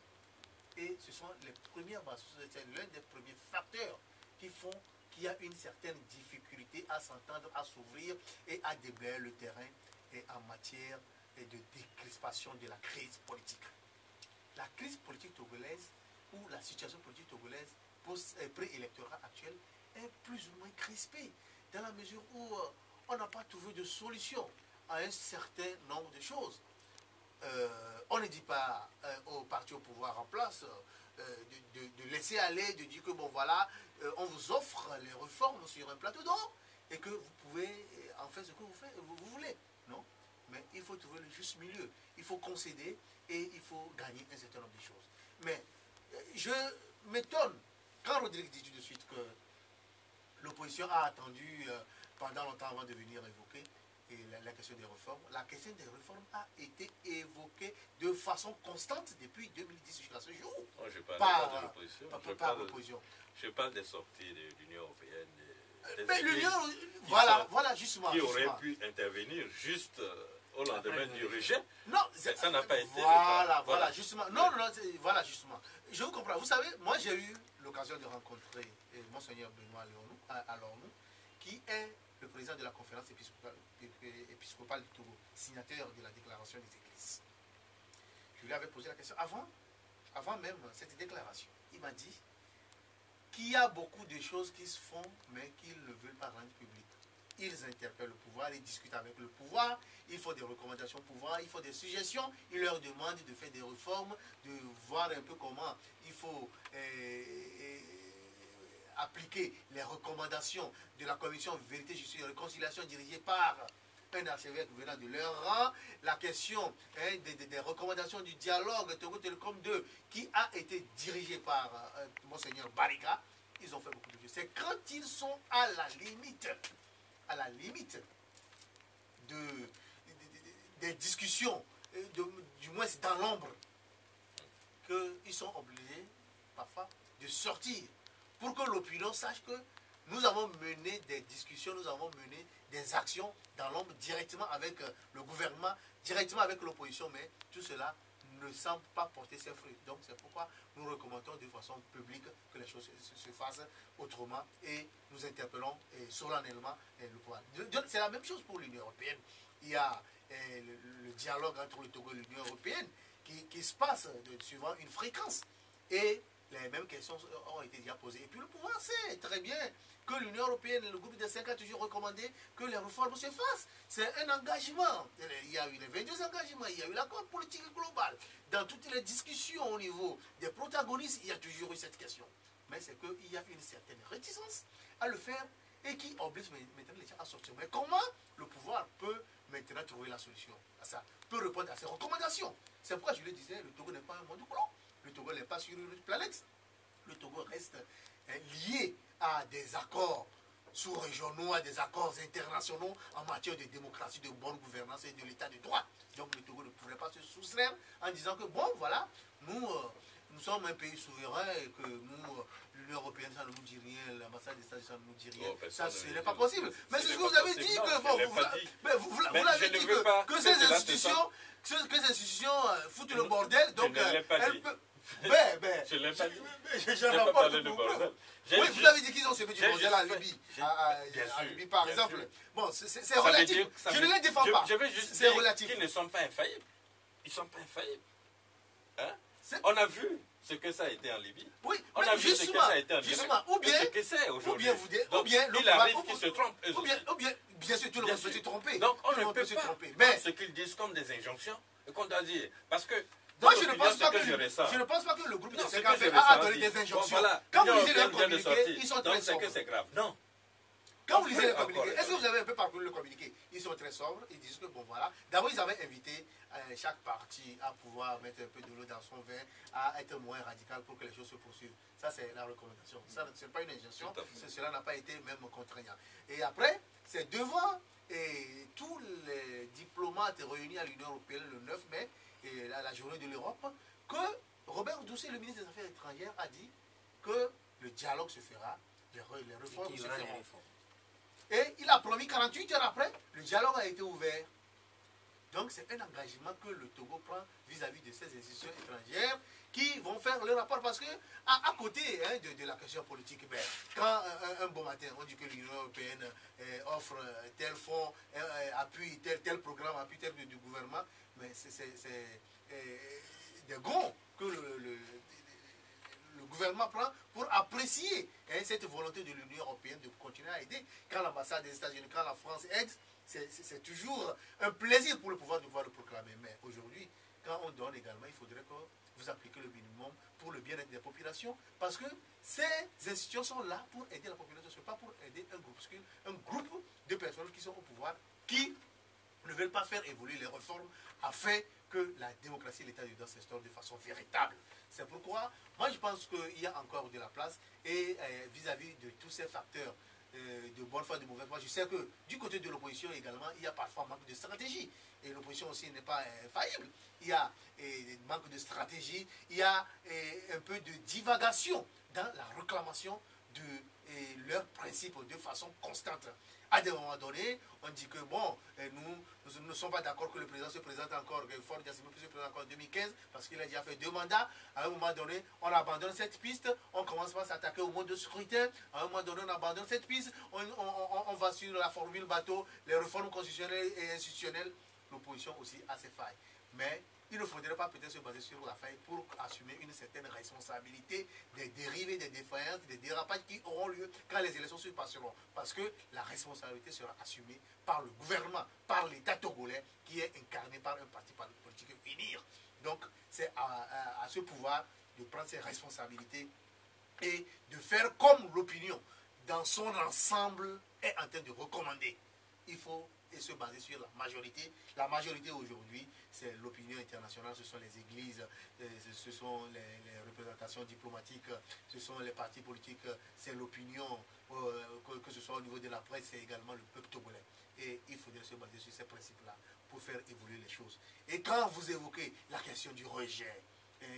Speaker 2: Et ce sont les premières bases, c'est l'un des premiers facteurs qui font qu'il y a une certaine difficulté à s'entendre, à s'ouvrir et à déblayer le terrain et en matière de décrispation de la crise politique. La crise politique togolaise ou la situation politique togolaise préélectorale actuelle est plus ou moins crispée dans la mesure où on n'a pas trouvé de solution à un certain nombre de choses. On ne dit pas aux partis au pouvoir en place de laisser aller, de dire que bon voilà, on vous offre les réformes sur un plateau d'or et que vous pouvez en faire ce que vous voulez. Non, mais il faut trouver le juste milieu. Il faut concéder et il faut gagner un certain nombre de choses. Mais je m'étonne quand Rodrigue dit tout de suite que l'opposition a attendu pendant longtemps avant de venir évoquer la question des réformes. La question des réformes a été évoquée de façon constante depuis 2010 jusqu'à ce jour.
Speaker 3: Non, je parle pas de l'opposition.
Speaker 2: Par l'opposition.
Speaker 3: Je parle des sorties de l'Union européenne.
Speaker 2: Mais l'Union, voilà justement.
Speaker 3: Qui aurait pu intervenir juste au lendemain du rejet.
Speaker 2: Non,
Speaker 3: ça n'a pas été.
Speaker 2: Voilà, justement. Non, voilà, justement. Je vous comprends. Vous savez, moi j'ai eu l'occasion de rencontrer Monseigneur Benoît Alornou, qui est le président de la conférence épiscopale du Togo, signataire de la déclaration des églises. Je lui avais posé la question avant même cette déclaration. Il m'a dit qu'il y a beaucoup de choses qui se font, mais qu'ils ne veulent pas rendre publiques. Ils interpellent le pouvoir, ils discutent avec le pouvoir, il faut des recommandations au pouvoir, il faut des suggestions, ils leur demandent de faire des réformes, de voir un peu comment il faut appliquer les recommandations de la commission Vérité, Justice et Réconciliation dirigée par un archevêque venant de leur rang, la question des recommandations du dialogue Togo Télécom 2 qui a été dirigée par Monseigneur Bariga. Ils ont fait beaucoup de choses. C'est quand ils sont à la limite des des discussions, du moins dans l'ombre, qu'ils sont obligés parfois de sortir pour que l'opinion sache que nous avons mené des discussions, nous avons mené des actions dans l'ombre directement avec le gouvernement, directement avec l'opposition, mais tout cela ne semble pas porter ses fruits. Donc c'est pourquoi nous recommandons de façon publique que les choses se fassent autrement et nous interpellons solennellement le pouvoir. C'est la même chose pour l'Union européenne. Il y a le dialogue entre le Togo et l'Union européenne qui se passe suivant une fréquence. Et les mêmes questions ont été déjà posées. Et puis le pouvoir sait très bien que l'Union européenne, le groupe des 5 a toujours recommandé que les réformes se fassent. C'est un engagement. Il y a eu les 22 engagements, il y a eu l'accord politique global. Dans toutes les discussions au niveau des protagonistes, il y a toujours eu cette question. Mais c'est qu'il y a une certaine réticence à le faire et qui oblige maintenant les gens à sortir. Mais comment le pouvoir peut maintenant trouver la solution à ça, peut répondre à ces recommandations? C'est pourquoi je le disais, le Togo n'est pas un monde clos. Le Togo n'est pas sur une autre planète. Le Togo reste lié à des accords sous-régionaux, à des accords internationaux en matière de démocratie, de bonne gouvernance et de l'état de droit. Donc le Togo ne pourrait pas se soustraire en disant que bon, voilà, nous sommes un pays souverain et que nous, l'Union européenne, ça ne nous dit rien, l'ambassade des États-Unis, ça ne nous dit rien. Oh, ça, ce n'est pas possible. Mais c'est ce que vous avez dit, que bon, vous l'avez dit, que ces institutions foutent le bordel, donc elles peuvent...
Speaker 3: Je ne l'ai pas dit.
Speaker 2: Je n'ai pas parlé de bordel. Oui, vous avez dit qu'ils ont semé du bordel à Libye. À Libye, par exemple. Bon, c'est relatif. Je ne les défends pas.
Speaker 3: Je veux juste dire qu'ils ne sont pas infaillibles. Ils ne sont pas infaillibles. Hein? On a vu ce que ça a été en Libye.
Speaker 2: Oui,
Speaker 3: on a vu ce que ça a été en Libye.
Speaker 2: Ou bien,
Speaker 3: ce que c'est aujourd'hui.
Speaker 2: Ou bien,
Speaker 3: il arrive qu'ils se trompent.
Speaker 2: Ou bien, bien sûr, tout le monde peut se tromper.
Speaker 3: Donc, on ne peut pas prendre ce qu'ils disent comme des injonctions et qu'on doit dire. Parce que
Speaker 2: moi, je ne pense pas que le groupe de 5 a donné des injonctions. Quand vous lisez les communiqués, ils sont très sobres.
Speaker 3: C'est grave. Non.
Speaker 2: Quand vous lisez les communiqués, est-ce que vous avez un peu parcouru le communiqué? Ils sont très sobres, ils disent que bon voilà. D'abord, ils avaient invité chaque parti à pouvoir mettre un peu de l'eau dans son vin, à être moins radical pour que les choses se poursuivent. Ça, c'est la recommandation. Ça, ce n'est pas une injonction, cela n'a pas été même contraignant. Et après, c'est devant tous les diplomates réunis à l'Union européenne le 9 mai, et à la journée de l'Europe, que Robert Doucet, le ministre des Affaires étrangères, a dit que le dialogue se fera, les réformes se feront. Et il a promis 48 heures après, le dialogue a été ouvert. Donc c'est un engagement que le Togo prend vis-à-vis de ces institutions étrangères qui vont faire le rapport parce que à côté de la question politique, ben, quand un beau matin on dit que l'Union européenne offre tel fonds, appuie tel programme, appuie tel du gouvernement, mais c'est des gonds que le gouvernement prend pour apprécier cette volonté de l'Union européenne de continuer à aider. Quand l'ambassade des États-Unis, quand la France aide, c'est toujours un plaisir pour le pouvoir de pouvoir le proclamer. Mais aujourd'hui, quand on donne également, il faudrait que vous appliquez le minimum pour le bien-être des populations, parce que ces institutions sont là pour aider la population, ce n'est pas pour aider un groupe de personnes qui sont au pouvoir, qui ne veulent pas faire évoluer les réformes afin que la démocratie et l'état de droit s'instaurent de façon véritable. C'est pourquoi, moi je pense qu'il y a encore de la place et vis-à-vis de tous ces facteurs de bonne foi, de mauvaise foi, je sais que du côté de l'opposition également, il y a parfois manque de stratégie. Et l'opposition aussi n'est pas faillible. Il y a manque de stratégie, il y a un peu de divagation dans la réclamation de leurs principes de façon constante. À des moments donnés, on dit que bon, nous ne sommes pas d'accord que le président se présente encore, que Ford se présente encore en 2015, parce qu'il a déjà fait 2 mandats. À un moment donné, on abandonne cette piste, on commence pas à s'attaquer au mode de scrutin. À un moment donné, on abandonne cette piste, on va sur la formule bateau, les réformes constitutionnelles et institutionnelles. L'opposition aussi a ses failles. Mais il ne faudrait pas peut-être se baser sur la faille pour assumer une certaine responsabilité des dérivés, des défaillances, des dérapages qui auront lieu quand les élections se passeront. Parce que la responsabilité sera assumée par le gouvernement, par l'État togolais, qui est incarné par un parti politique unir. Donc, c'est à ce pouvoir de prendre ses responsabilités et de faire comme l'opinion, dans son ensemble, est en train de recommander. Il faut se baser sur la majorité. La majorité aujourd'hui, c'est l'opinion internationale, ce sont les églises, ce sont les représentations diplomatiques, ce sont les partis politiques, c'est l'opinion, que ce soit au niveau de la presse, c'est également le peuple togolais. Et il faudrait se baser sur ces principes-là pour faire évoluer les choses. Et quand vous évoquez la question du rejet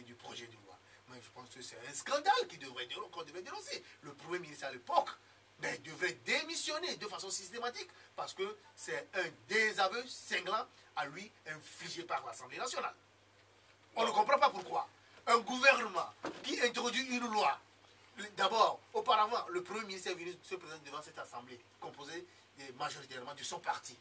Speaker 2: du projet de loi, moi je pense que c'est un scandale qu'on devrait dénoncer. Le Premier ministre à l'époque devrait démissionner de façon systématique parce que c'est un désaveu cinglant à lui infligé par l'Assemblée nationale. On ne comprend pas pourquoi. Un gouvernement qui introduit une loi, d'abord, auparavant, le Premier ministre est venu se présenter devant cette Assemblée, composée majoritairement de son parti,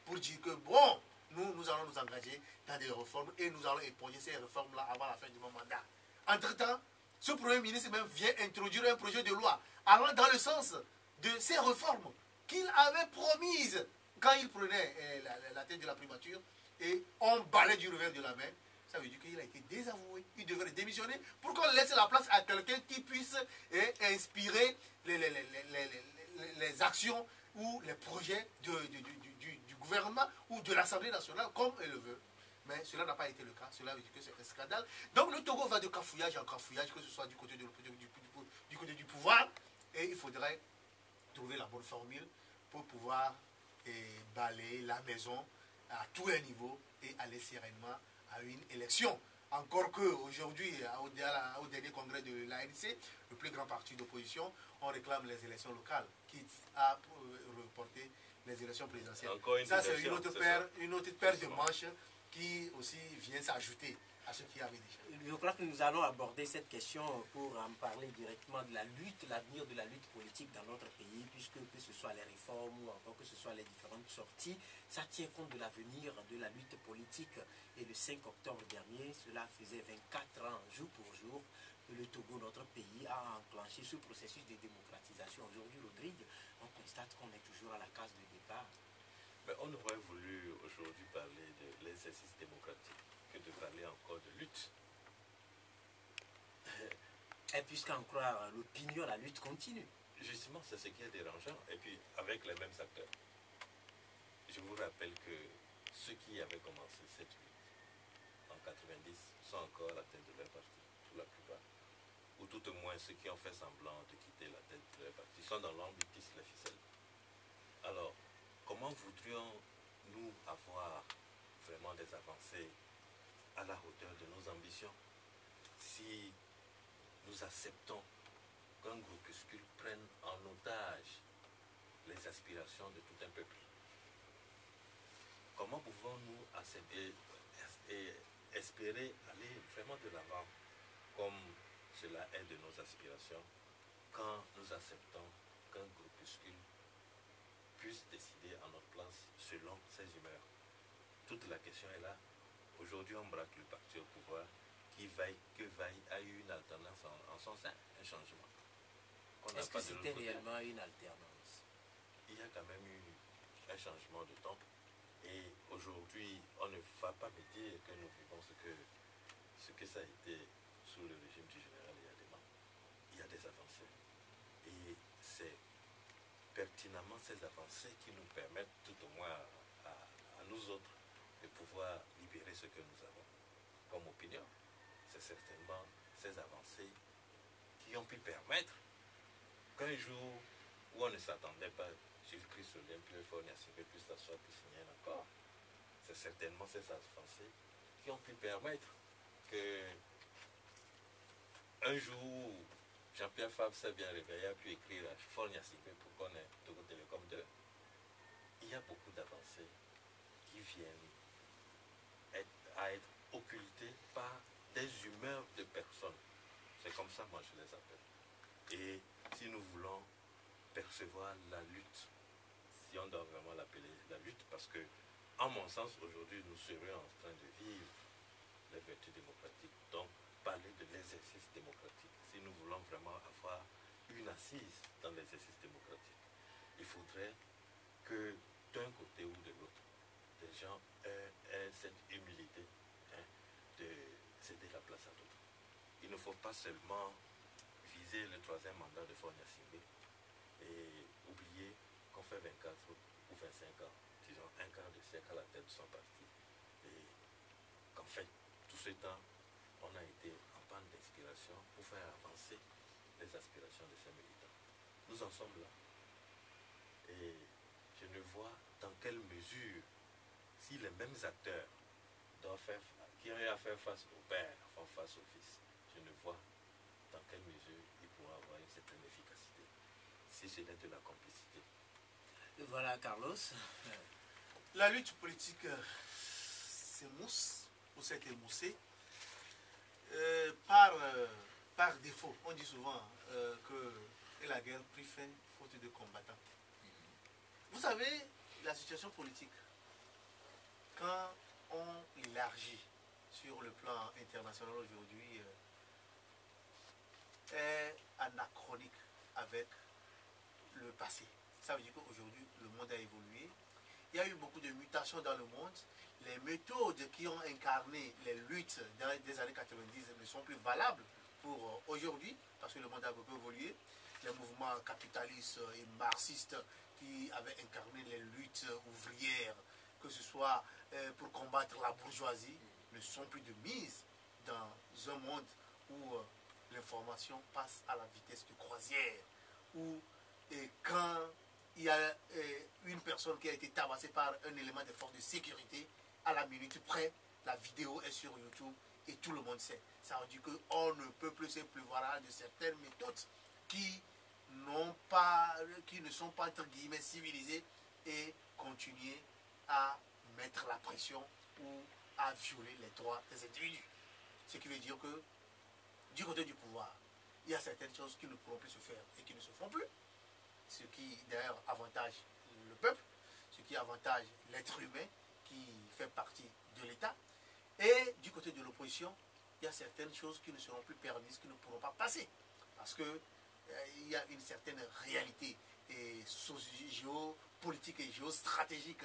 Speaker 2: pour dire que, bon, nous allons nous engager dans des réformes et nous allons éponger ces réformes-là avant la fin de mon mandat. Entre-temps, ce Premier ministre même vient introduire un projet de loi allant dans le sens de ces réformes qu'il avait promises quand il prenait la tête de la primature et on balait du revers de la main. Ça veut dire qu'il a été désavoué. Il devrait démissionner pour qu'on laisse la place à quelqu'un qui puisse inspirer les actions ou les projets du gouvernement ou de l'Assemblée nationale comme elle le veut. Mais cela n'a pas été le cas. Cela veut dire que c'est un scandale. Donc le Togo va de cafouillage en cafouillage, que ce soit du côté du pouvoir. Et il faudrait trouver la bonne formule pour pouvoir balayer la maison à tous les niveaux et aller sereinement à une élection. Encore qu'aujourd'hui, au dernier congrès de l'ANC, le plus grand parti d'opposition, on réclame les élections locales, quitte à reporter les élections présidentielles. Ça, c'est une autre paire de manches qui aussi vient s'ajouter à ce qu'il y avait déjà.
Speaker 1: Je crois que nous allons aborder cette question pour en parler directement de la lutte, l'avenir de la lutte politique dans notre pays, puisque que ce soit les réformes ou encore que ce soit les différentes sorties, ça tient compte de l'avenir de la lutte politique. Et le 5 octobre dernier, cela faisait 24 ans, jour pour jour, que le Togo, notre pays, a enclenché ce processus de démocratisation. Aujourd'hui, Rodrigue, on constate qu'on est toujours à la case de départ.
Speaker 3: Mais on aurait voulu aujourd'hui parler de l'exercice démocratique que de parler encore de lutte.
Speaker 1: Et puisqu'en croire l'opinion, la lutte continue.
Speaker 3: Justement, c'est ce qui est dérangeant. Et puis, avec les mêmes acteurs. Je vous rappelle que ceux qui avaient commencé cette lutte en 90 sont encore à la tête de leur parti, pour la plupart. Ou tout au moins ceux qui ont fait semblant de quitter la tête de leur parti sont dans l'ombre, ils tissent les ficelles. Alors, comment voudrions-nous avoir vraiment des avancées à la hauteur de nos ambitions si nous acceptons qu'un groupuscule prenne en otage les aspirations de tout un peuple? Comment pouvons-nous accepter et espérer aller vraiment de l'avant comme cela est de nos aspirations quand nous acceptons qu'un groupuscule puisse décider à notre place selon ses humeurs? Toute la question est là. Aujourd'hui, on braque le parti au pouvoir qui a eu une alternance en son sein, un changement.
Speaker 1: Est-ce que c'était réellement une alternance?
Speaker 3: Il y a quand même eu un changement de temps. Et aujourd'hui, on ne va pas me dire que nous vivons ce que ça a été sous le régime du général Yadema. Il y a des avancées. Et c'est pertinemment ces avancées qui nous permettent, tout au moins à nous autres, de pouvoir libérer ce que nous avons comme opinion. C'est certainement ces avancées qui ont pu permettre qu'un jour où on ne s'attendait pas, Jésus-Christ Olympie, Forniacipe, puis s'asseoir, puis signer un accord, c'est certainement ces avancées qui ont pu permettre que un jour où Jean-Pierre Fabre s'est bien réveillé, a pu écrire à Forniacipe pour qu'on ait Togo Télécom 2. Il y a beaucoup d'avancées qui viennent à être occultées par des humeurs de personnes. C'est comme ça, moi, je les appelle. Et si nous voulons percevoir la lutte, si on doit vraiment l'appeler la lutte, parce que, en mon sens, aujourd'hui, nous serions en train de vivre les vertus démocratiques. Donc, parler de l'exercice démocratique. Si nous voulons vraiment avoir une assise dans l'exercice démocratique, il faudrait que, d'un côté ou de l'autre, des gens aient cette humilité de céder la place à d'autres. Il ne faut pas seulement viser le troisième mandat de Forniacipe et oublier qu'on fait 24 ou 25 ans, disons un quart de siècle à la tête de son parti, et qu'en fait, tout ce temps, on a été en panne d'inspiration pour faire avancer les aspirations de ces militants. Nous en sommes là. Et je ne vois dans quelle mesure, si les mêmes acteurs qui ont eu à faire face au père, font face au fils. Je ne vois dans quelle mesure il pourra avoir une certaine efficacité, si ce n'est de la complicité.
Speaker 1: Et voilà, Carlos.
Speaker 2: La lutte politique s'émousse, ou s'est émoussée, par défaut. On dit souvent que la guerre prit fin faute de combattants. Vous savez, la situation politique, quand on élargit sur le plan international aujourd'hui, est anachronique avec le passé. Ça veut dire qu'aujourd'hui, le monde a évolué. Il y a eu beaucoup de mutations dans le monde. Les méthodes qui ont incarné les luttes des années 90 ne sont plus valables pour aujourd'hui, parce que le monde a beaucoup évolué. Les mouvements capitalistes et marxistes qui avaient incarné les luttes ouvrières, que ce soit pour combattre la bourgeoisie, ne sont plus de mise dans un monde où l'information passe à la vitesse de croisière, où quand il y a une personne qui a été tabassée par un élément de force de sécurité, à la minute près, la vidéo est sur YouTube et tout le monde sait. Ça veut dire qu'on ne peut plus se prévaloir de certaines méthodes qui ne sont pas entre guillemets civilisées et continuer à mettre la pression ou à violer les droits des individus. Ce qui veut dire que du côté du pouvoir, il y a certaines choses qui ne pourront plus se faire et qui ne se font plus. Ce qui d'ailleurs avantage le peuple, ce qui avantage l'être humain qui fait partie de l'État. Et du côté de l'opposition, il y a certaines choses qui ne seront plus permises, qui ne pourront pas passer. Parce que il y a une certaine réalité géopolitique et géostratégique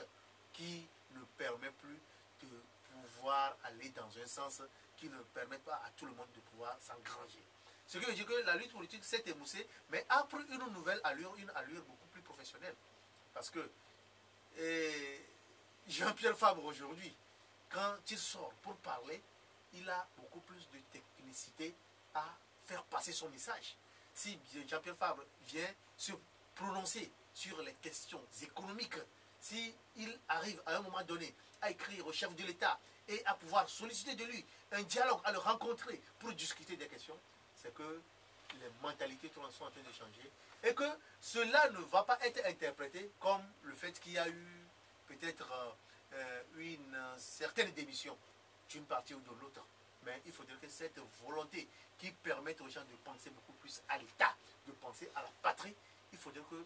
Speaker 2: qui ne permet plus de pouvoir aller dans un sens qui ne permet pas à tout le monde de pouvoir s'engranger. Ce qui veut dire que la lutte politique s'est émoussée, mais a pris une nouvelle allure, une allure beaucoup plus professionnelle. Parce que Jean-Pierre Fabre aujourd'hui, quand il sort pour parler, il a beaucoup plus de technicité à faire passer son message. Si Jean-Pierre Fabre vient se prononcer sur les questions économiques, s'il arrive à un moment donné à écrire au chef de l'État et à pouvoir solliciter de lui un dialogue, à le rencontrer pour discuter des questions, c'est que les mentalités sont en train de changer et que cela ne va pas être interprété comme le fait qu'il y a eu peut-être une certaine démission d'une partie ou de l'autre. Mais il faudrait que cette volonté qui permette aux gens de penser beaucoup plus à l'État, de penser à la patrie, il faudrait que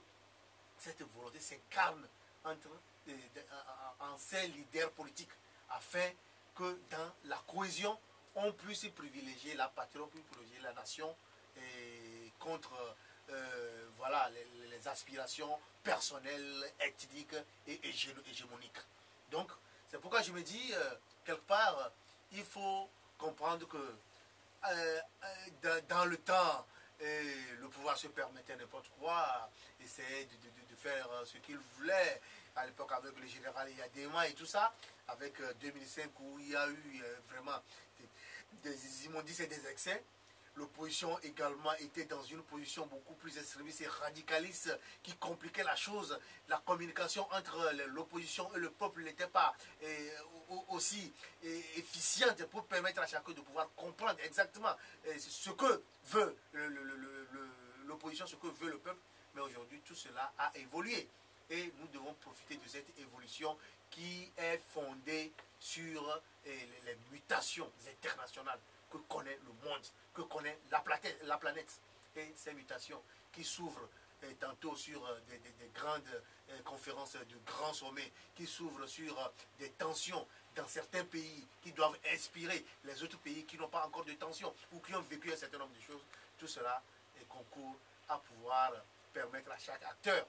Speaker 2: cette volonté s'incarne en ces leaders politiques afin que dans la cohésion, on puisse privilégier la patrie, on puisse privilégier la nation contre voilà, les aspirations personnelles, ethniques et hégémoniques. Donc, c'est pourquoi je me dis, quelque part, il faut comprendre que dans le temps, le pouvoir se permettait n'importe quoi, essayait de faire ce qu'il voulait, à l'époque avec le général Yadema et tout ça, avec 2005 où il y a eu vraiment des immondices et des excès. L'opposition également était dans une position beaucoup plus extrémiste et radicaliste qui compliquait la chose. La communication entre l'opposition et le peuple n'était pas aussi efficiente pour permettre à chacun de pouvoir comprendre exactement ce que veut l'opposition, ce que veut le peuple. Mais aujourd'hui, tout cela a évolué. Et nous devons profiter de cette évolution qui est fondée sur les mutations internationales que connaît le monde, que connaît la planète. Et ces mutations qui s'ouvrent tantôt sur des grandes conférences, de grands sommets, qui s'ouvrent sur des tensions dans certains pays qui doivent inspirer les autres pays qui n'ont pas encore de tensions ou qui ont vécu un certain nombre de choses. Tout cela concourt à pouvoir permettre à chaque acteur,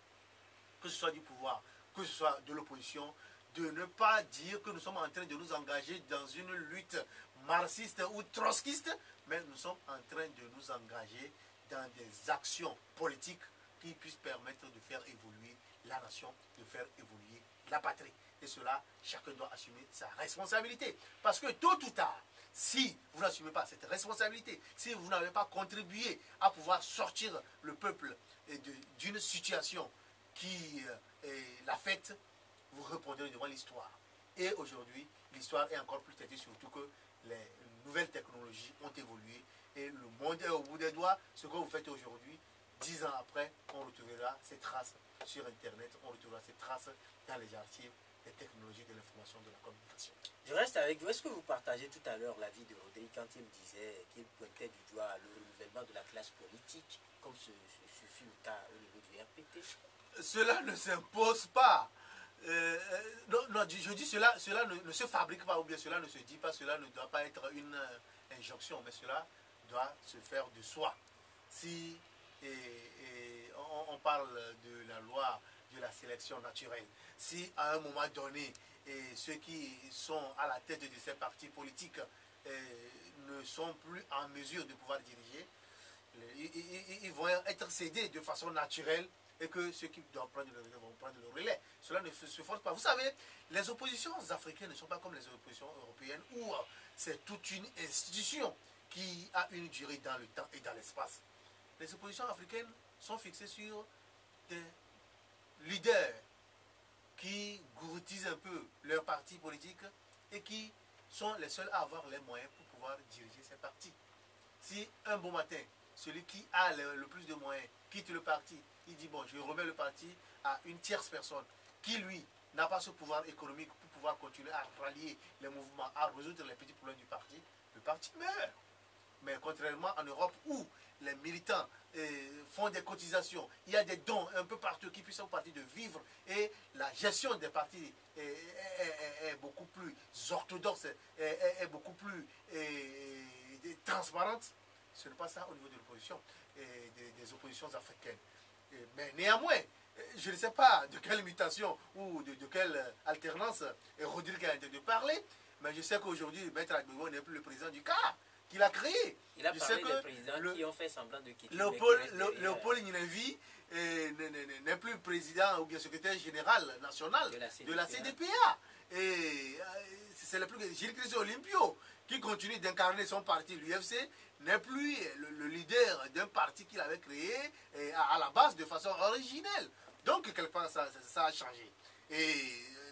Speaker 2: que ce soit du pouvoir, que ce soit de l'opposition, de ne pas dire que nous sommes en train de nous engager dans une lutte marxiste ou trotskiste, mais nous sommes en train de nous engager dans des actions politiques qui puissent permettre de faire évoluer la nation, de faire évoluer la patrie. Et cela, chacun doit assumer sa responsabilité. Parce que tôt ou tard, si vous n'assumez pas cette responsabilité, si vous n'avez pas contribué à pouvoir sortir le peuple d'une situation qui l'affecte, vous répondrez devant l'histoire. Et aujourd'hui, l'histoire est encore plus têtue, surtout que les nouvelles technologies ont évolué et le monde est au bout des doigts. Ce que vous faites aujourd'hui, 10 ans après, on retrouvera ces traces sur Internet, on retrouvera ces traces dans les archives des technologies de l'information, de la communication.
Speaker 1: Je reste avec vous. Est-ce que vous partagez tout à l'heure l'avis de Rodrigue quand il disait qu'il pointait du doigt le renouvellement de la classe politique, comme ce fut le cas au niveau du RPT?
Speaker 2: Cela ne s'impose pas. Non, je dis cela ne se fabrique pas, ou bien cela ne se dit pas, cela ne doit pas être une injonction, mais cela doit se faire de soi. Si on parle de la loi de la sélection naturelle, si à un moment donné, ceux qui sont à la tête de ces partis politiques ne sont plus en mesure de pouvoir diriger, ils vont être cédés de façon naturelle et que ceux qui doivent prendre le relais vont prendre le relais. Cela ne se force pas. Vous savez, les oppositions africaines ne sont pas comme les oppositions européennes où c'est toute une institution qui a une durée dans le temps et dans l'espace. Les oppositions africaines sont fixées sur des leaders qui gourtisent un peu leur parti politique et qui sont les seuls à avoir les moyens pour pouvoir diriger ces partis. Si un bon matin, celui qui a le plus de moyens quitte le parti, il dit bon, je remets le parti à une tierce personne qui, lui, n'a pas ce pouvoir économique pour pouvoir continuer à rallier les mouvements, à résoudre les petits problèmes du parti, le parti meurt. Mais contrairement en Europe où les militants font des cotisations, il y a des dons un peu partout qui puissent au parti de vivre et la gestion des partis est beaucoup plus orthodoxe, est beaucoup plus transparente. Ce n'est pas ça au niveau de l'opposition, des oppositions africaines. Mais néanmoins, je ne sais pas de quelle mutation ou de quelle alternance Rodrigue a été de parler, mais je sais qu'aujourd'hui, Maître Agbegbo n'est plus le président du CAR, qu'il a créé.
Speaker 1: Il a parlé des présidents qui ont fait semblant de quitter.
Speaker 2: Léopold Ninevi n'est plus président ou bien secrétaire général national de la CDPA. Et c'est le plus Gilles Christ Olympio qui continue d'incarner son parti, l'UFC, n'est plus le leader d'un parti qu'il avait créé à la base de façon originelle. Donc, quelque part, ça a changé. Et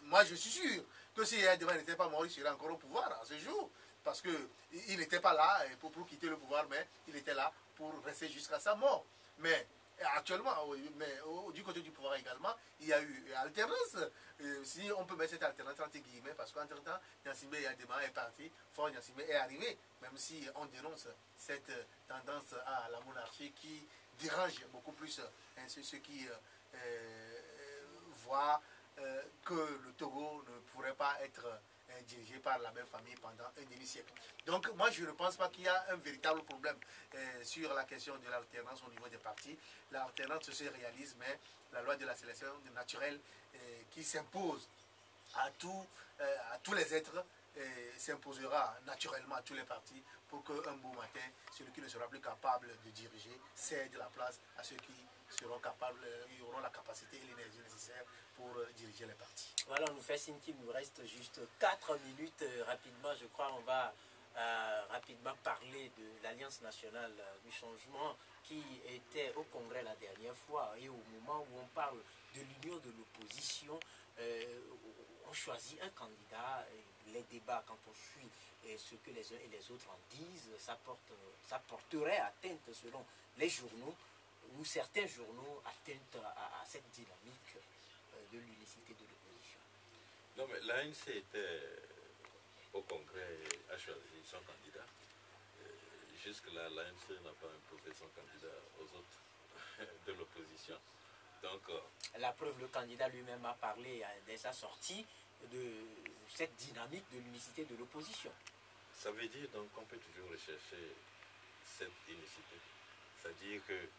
Speaker 2: moi, je suis sûr que si Yadema n'était pas mort, il serait encore au pouvoir à ce jour. Parce qu'il n'était pas là pour quitter le pouvoir, mais il était là pour rester jusqu'à sa mort. Mais actuellement, du côté du pouvoir également, il y a eu alternance. Si on peut mettre cette alternance entre guillemets, parce qu'entre-temps, Gnassingbé Yadema est parti, Faure Gnassingbé est arrivé, même si on dénonce cette tendance à la monarchie qui dérange beaucoup plus ceux qui voient que le Togo ne pourrait pas être dirigé par la même famille pendant un demi-siècle. Donc moi je ne pense pas qu'il y a un véritable problème sur la question de l'alternance au niveau des partis. L'alternance se réalise, mais la loi de la sélection naturelle qui s'impose à tous les êtres s'imposera naturellement à tous les partis pour qu'un beau matin, celui qui ne sera plus capable de diriger cède la place à ceux qui seront capables, ils auront la capacité et l'énergie nécessaire pour diriger les partis.
Speaker 1: Voilà, on nous fait signe qu'il nous reste juste 4 minutes. Rapidement, je crois on va rapidement parler de l'Alliance nationale du changement qui était au Congrès la dernière fois. Et au moment où on parle de l'union de l'opposition, on choisit un candidat. Les débats, quand on suit ce que les uns et les autres en disent, ça porterait atteinte, selon les journaux, ou certains journaux, atteinte à cette dynamique de l'unicité de l'opposition.
Speaker 3: Non, mais l'ANC était au Congrès, a choisi son candidat. Jusque-là, l'ANC n'a pas imposé son candidat aux autres de l'opposition. Donc,
Speaker 1: la preuve, le candidat lui-même a parlé dès sa sortie de cette dynamique de l'unicité de l'opposition.
Speaker 3: Ça veut dire donc qu'on peut toujours rechercher cette unicité. C'est-à-dire que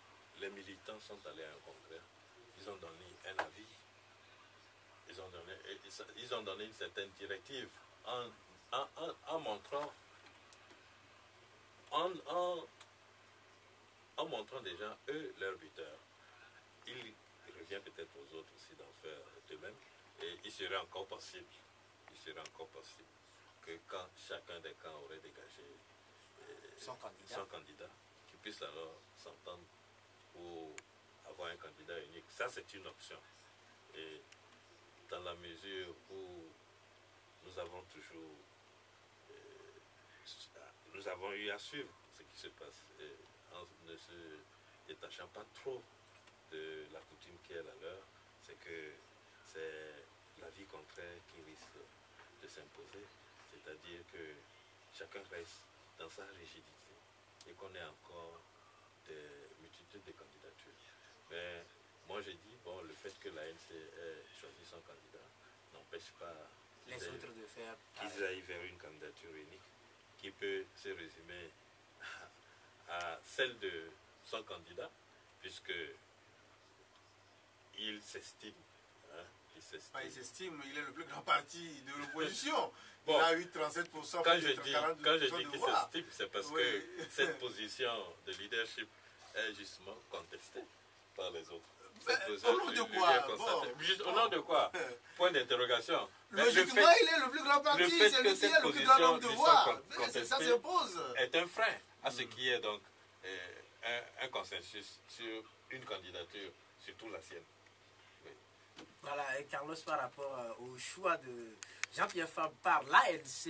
Speaker 3: les militants sont allés à un congrès, ils ont donné un avis, ils ont donné une certaine directive en montrant déjà eux leur buteur. Il revient peut-être aux autres aussi d'en faire de même, et il serait encore possible que quand chacun des camps aurait dégagé son candidat, qu'ils puissent alors s'entendre pour avoir un candidat unique. Ça, c'est une option. Et dans la mesure où nous avons toujours, nous avons eu à suivre ce qui se passe, en ne se détachant pas trop de la coutume qui est la leur, c'est que c'est la vie contraire qui risque de s'imposer, c'est-à-dire que chacun reste dans sa rigidité et qu'on ait encore des multitudes de candidatures. Mais moi je dis, bon, le fait que l'ANC ait choisi son candidat n'empêche pas
Speaker 1: les autres de faire
Speaker 3: qu'ils aillent vers une candidature unique qui peut se résumer à celle de son candidat, puisque il s'estime. Hein,
Speaker 2: il s'estime, il est le plus grand parti de l'opposition.
Speaker 3: Bon,
Speaker 2: il a eu 37%.
Speaker 3: Quand je dis qu'il s'estime, c'est parce que cette position de leadership est justement contestée par les autres.
Speaker 2: Au nom de quoi?
Speaker 3: Au nom de quoi? Point d'interrogation.
Speaker 2: Logiquement, il est le plus grand parti, c'est lui qui est le plus grand nombre de voix. Ça s'impose.
Speaker 3: Est un frein à ce qui est donc un consensus sur une candidature, surtout la sienne. Oui.
Speaker 1: Voilà, et Carlos, par rapport au choix de Jean-Pierre Fabre par l'ANC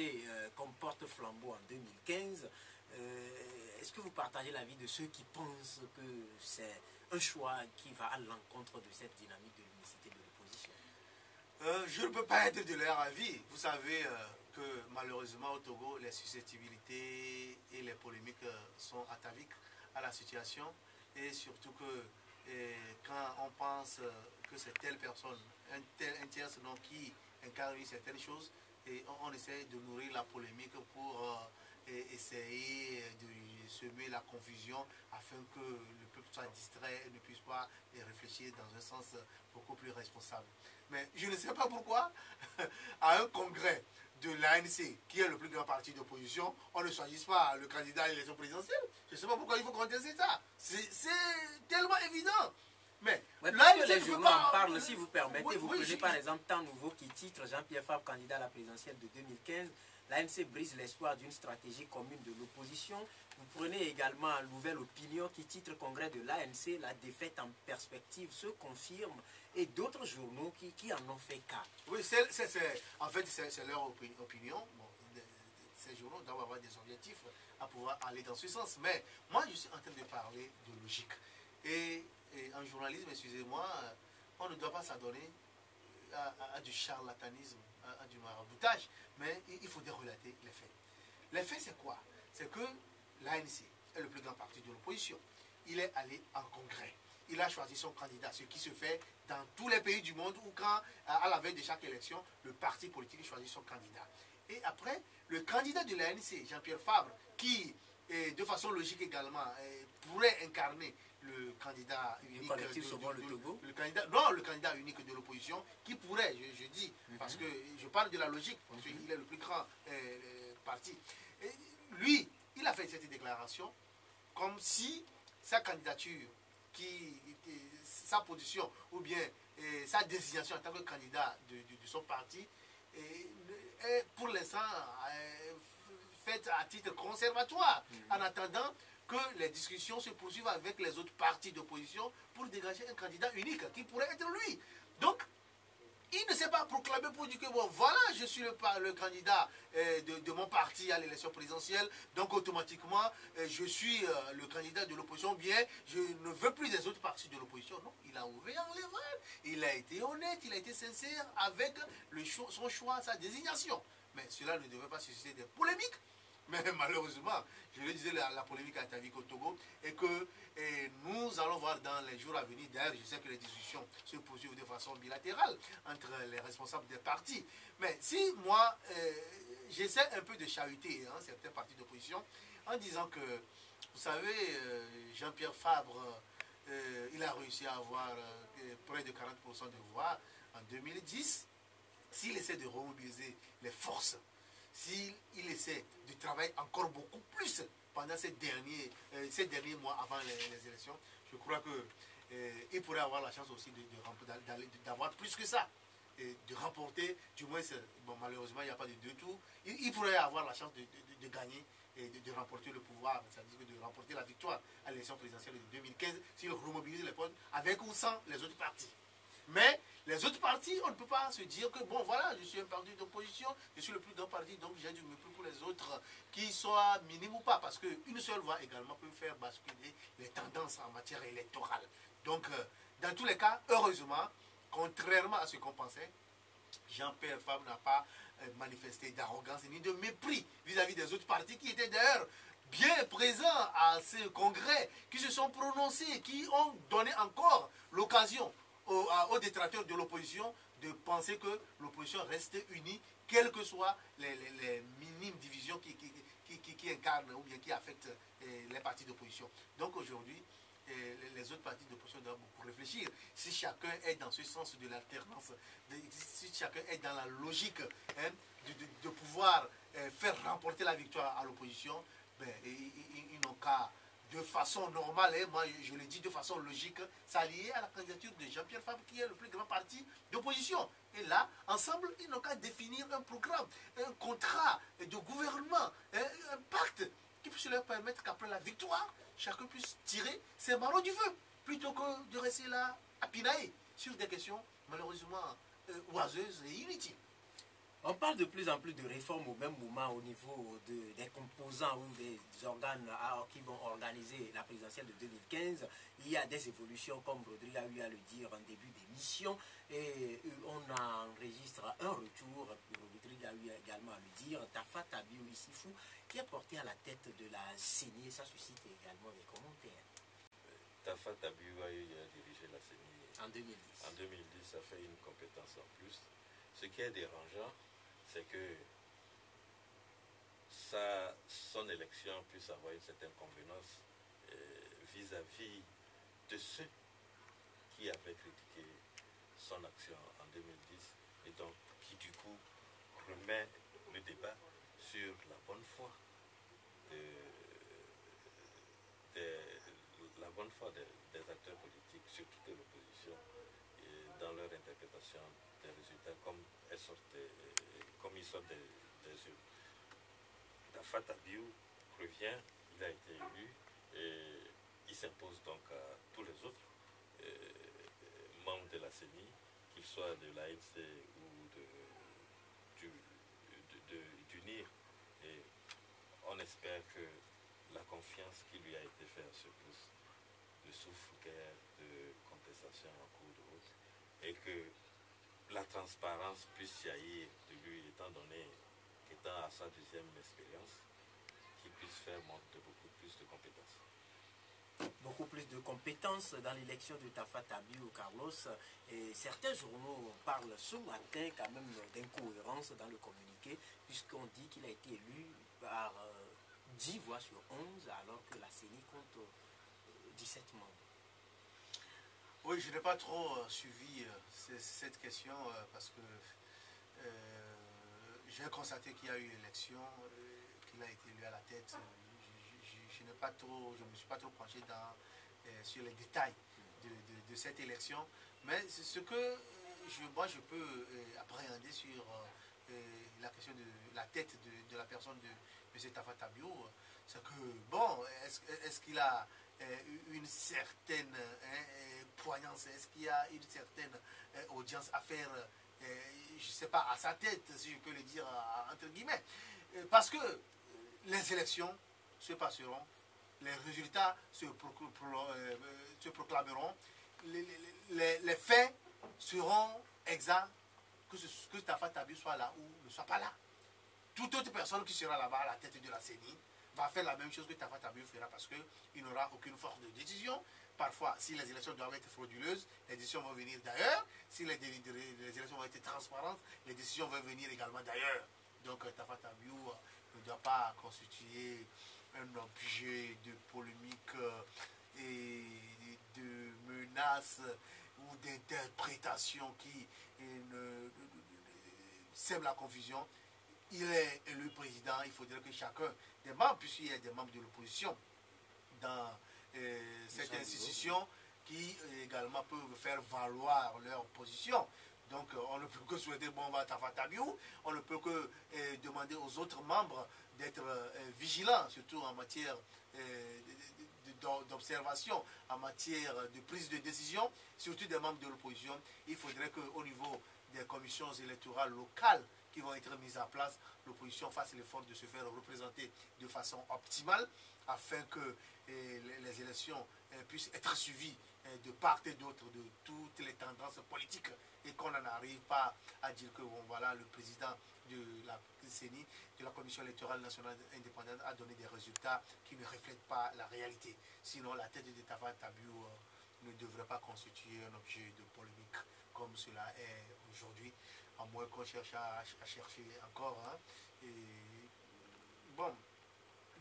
Speaker 1: comme porte-flambeau en 2015, est-ce que vous partagez l'avis de ceux qui pensent que c'est un choix qui va à l'encontre de cette dynamique de l'unicité de l'opposition?
Speaker 2: Je ne peux pas être de leur avis. Vous savez que malheureusement au Togo, les susceptibilités et les polémiques sont ataviques à la situation. Et surtout que quand on pense que c'est telle personne, un tierce nom qui incarne certaines choses, et on essaie de nourrir la polémique pour essayer de semer la confusion afin que le peuple soit distrait et ne puisse pas réfléchir dans un sens beaucoup plus responsable. Mais je ne sais pas pourquoi, à un congrès de l'ANC, qui est le plus grand parti d'opposition, on ne choisit pas le candidat à l'élection présidentielle. Je ne sais pas pourquoi il faut contester ça. C'est tellement évident. Mais
Speaker 1: l'ANC, les journaux en parlent, si vous permettez. Vous prenez par exemple Temps Nouveau qui titre Jean-Pierre Fabre candidat à la présidentielle de 2015. L'ANC brise l'espoir d'une stratégie commune de l'opposition. Vous prenez également Nouvelle Opinion qui titre Congrès de l'ANC, la défaite en perspective se confirme, et d'autres journaux qui en ont fait cas.
Speaker 2: Oui, en fait, c'est leur opinion. Bon, ces journaux doivent avoir des objectifs à pouvoir aller dans ce sens. Mais moi, je suis en train de parler de logique. Et en journalisme, excusez-moi, on ne doit pas s'adonner à du charlatanisme, à du maraboutage, mais il faut relater les faits. Les faits, c'est quoi? C'est que l'ANC est le plus grand parti de l'opposition. Il est allé en congrès. Il a choisi son candidat, ce qui se fait dans tous les pays du monde où quand, à la veille de chaque élection, le parti politique choisit son candidat. Et après, le candidat de l'ANC, Jean-Pierre Fabre, qui, de façon logique également, pourrait incarner le candidat unique le candidat unique de l'opposition, qui pourrait, je dis, parce que je parle de la logique, parce qu'il est le plus grand parti. Et lui, il a fait cette déclaration comme si sa candidature, sa position ou bien sa désignation en tant que candidat de son parti est pour l'instant faite à titre conservatoire, en attendant que les discussions se poursuivent avec les autres partis d'opposition pour dégager un candidat unique qui pourrait être lui. Donc, il ne s'est pas proclamé pour dire que bon, voilà, je suis le candidat de mon parti à l'élection présidentielle, donc automatiquement, je suis le candidat de l'opposition, bien, je ne veux plus des autres partis de l'opposition. Non, il a ouvert les vannes, il a été honnête, il a été sincère avec son choix, sa désignation. Mais cela ne devait pas susciter des polémiques. Mais malheureusement, je le disais, la polémique a été avec au Togo et que nous allons voir dans les jours à venir. D'ailleurs, je sais que les discussions se poursuivent de façon bilatérale entre les responsables des partis. Mais si moi, j'essaie un peu de chahuter certains partis d'opposition en disant que, vous savez, Jean-Pierre Fabre, il a réussi à avoir près de 40% de voix en 2010. S'il essaie de remobiliser les forces, s'il essaie de travailler encore beaucoup plus pendant ces derniers mois avant les élections, je crois qu'il pourrait avoir la chance aussi d'avoir plus que ça, et de remporter, du moins, bon, malheureusement il n'y a pas de deux tours, il pourrait avoir la chance de gagner et de remporter le pouvoir, c'est-à-dire de remporter la victoire à l'élection présidentielle de 2015 s'il remobilise les postes avec ou sans les autres partis. Mais les autres partis, on ne peut pas se dire que, bon, voilà, je suis un parti d'opposition, je suis le plus grand parti, donc j'ai du mépris pour les autres, qu'ils soient minimes ou pas, parce qu'une seule voix également peut faire basculer les tendances en matière électorale. Donc, dans tous les cas, heureusement, contrairement à ce qu'on pensait, Jean-Pierre Fabre n'a pas manifesté d'arrogance ni de mépris vis-à-vis des autres partis qui étaient d'ailleurs bien présents à ce congrès, qui se sont prononcés, qui ont donné encore l'occasion aux détracteurs de l'opposition de penser que l'opposition reste unie, quelles que soient les minimes divisions qui incarnent ou bien qui affectent les partis d'opposition. Donc aujourd'hui, les autres partis d'opposition doivent beaucoup réfléchir. Si chacun est dans ce sens de l'alternance, si chacun est dans la logique de pouvoir faire remporter la victoire à l'opposition, ben, ils n'ont qu'à, de façon normale, moi je le dis de façon logique, s'allier à la candidature de Jean-Pierre Fabre, qui est le plus grand parti d'opposition. Et là, ensemble, ils n'ont qu'à définir un programme, un contrat de gouvernement, un pacte qui puisse leur permettre qu'après la victoire, chacun puisse tirer ses marrons du feu, plutôt que de rester là à pinailler sur des questions malheureusement oiseuses et inutiles.
Speaker 1: On parle de plus en plus de réformes au même moment au niveau des composants ou des organes qui vont organiser la présidentielle de 2015. Il y a des évolutions, comme Rodrigue a eu à le dire en début d'émission, et on enregistre un retour, Rodrigue a eu également à le dire, Tafa Tabiou Issifou, qui est porté à la tête de la CENI. Ça suscite également des commentaires.
Speaker 3: Tafa Tabiou a dirigé la CENI
Speaker 1: en 2010.
Speaker 3: En 2010, ça fait une compétence en plus. Ce qui est dérangeant, c'est que son élection puisse avoir une certaine convenance vis-à-vis de ceux qui avaient critiqué son action en 2010 et donc qui du coup remet le débat sur la bonne foi des acteurs politiques, surtout de l'opposition, dans leur interprétation des résultats comme ils sortent des urnes. Tafa Tabiou revient, il a été élu et il s'impose donc à tous les autres membres de la CENI, qu'ils soient de l'ANC ou d'UNIR. Et on espère que la confiance qui lui a été faite se pousse, ne souffre guère de contestation en cours de route et que la transparence puisse jaillir de lui, étant donné qu'étant à sa deuxième expérience, qu'il puisse faire montre de beaucoup plus de compétences.
Speaker 1: Beaucoup plus de compétences dans l'élection de Tafa Tabiou Carlos. Et certains journaux parlent ce matin quand même d'incohérence dans le communiqué, puisqu'on dit qu'il a été élu par 10 voix sur 11, alors que la CENI compte 17 membres.
Speaker 2: Oui, je n'ai pas trop suivi cette question parce que j'ai constaté qu'il y a eu élection, qu'il a été élu à la tête. Je ne me suis pas trop penché sur les détails de cette élection, mais ce que moi je peux appréhender sur la question de la tête de la personne de M. Tafa Tabiou, c'est que, bon, est-ce qu'il a une certaine poignance, est-ce qu'il y a une certaine audience à faire, je ne sais pas, à sa tête, si je peux le dire entre guillemets, parce que les élections se passeront, les résultats se proclameront, les faits seront exacts, que Tafa Tabiou soit là ou ne soit pas là. Toute autre personne qui sera là-bas à la tête de la CENI va faire la même chose que Tafa Tabiou fera parce qu'il n'aura aucune force de décision. Parfois, si les élections doivent être frauduleuses, les décisions vont venir d'ailleurs. Si les élections vont être transparentes, les décisions vont venir également d'ailleurs. Donc Tafa Tabiou ne doit pas constituer un objet de polémique et de menaces ou d'interprétation qui sème la confusion. Il est élu président, il faudrait que chacun des membres, puisqu'il y a des membres de l'opposition dans cette institution qui également peuvent faire valoir leur position. Donc on ne peut que souhaiter bon va Tafa Tabiou, on ne peut que demander demander aux autres membres d'être vigilants, surtout en matière d'observation, en matière de prise de décision, surtout des membres de l'opposition. Il faudrait qu'au niveau des commissions électorales locales qui vont être mises en place, l'opposition fasse l'effort de se faire représenter de façon optimale afin que les élections puissent être suivies de part et d'autre de toutes les tendances politiques et qu'on n'en arrive pas à dire que bon, voilà, le président de la CENI, de la Commission électorale nationale indépendante, a donné des résultats qui ne reflètent pas la réalité. Sinon, la tête de Tafa Tabiou ne devrait pas constituer un objet de polémique comme cela est aujourd'hui, à moins qu'on cherche à chercher encore. Hein, et, bon,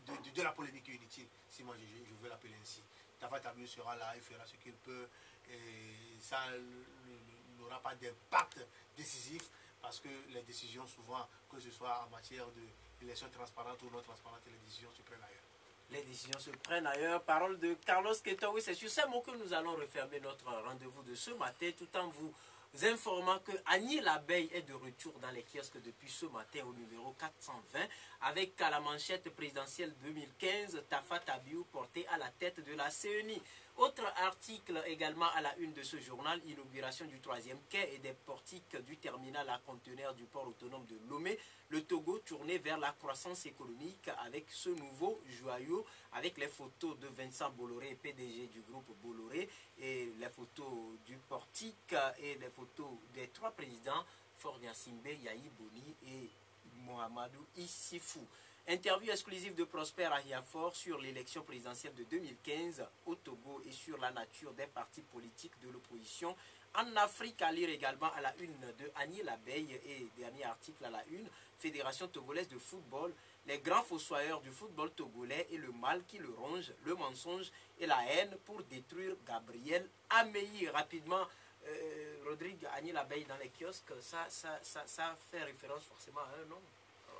Speaker 2: de la polémique inutile, si moi je veux l'appeler ainsi. Tafa Tabiou sera là, il fera ce qu'il peut, et ça n'aura pas d'impact décisif, parce que les décisions, souvent, que ce soit en matière d'élections transparentes ou non transparentes, les décisions se prennent ailleurs.
Speaker 1: Les décisions se prennent ailleurs. Parole de Carlos Quetaoui. Oui, c'est sur ces mots que nous allons refermer notre rendez-vous de ce matin, tout en vous informant que Annie Labeille est de retour dans les kiosques depuis ce matin au numéro 420, avec à la manchette présidentielle 2015, Tafa Tabiou porté à la tête de la CENI. Autre article également à la une de ce journal, inauguration du 3e quai et des portiques du terminal à conteneurs du port autonome de Lomé. Le Togo tourné vers la croissance économique avec ce nouveau joyau, avec les photos de Vincent Bolloré, PDG du groupe Bolloré, et les photos du portique et les photos des trois présidents, Faure Gnassingbé, Yahi Boni et Mohamedou Issifou. Interview exclusive de Prosper Ahiafor sur l'élection présidentielle de 2015 au Togo et sur la nature des partis politiques de l'opposition. En Afrique, à lire également à la une de Annie Labeille et dernier article à la une, Fédération togolaise de football, les grands fossoyeurs du football togolais et le mal qui le ronge, le mensonge et la haine pour détruire Gabriel Ameyi. Rapidement, Rodrigue, Annie Labeille dans les kiosques, ça fait référence forcément à un nom.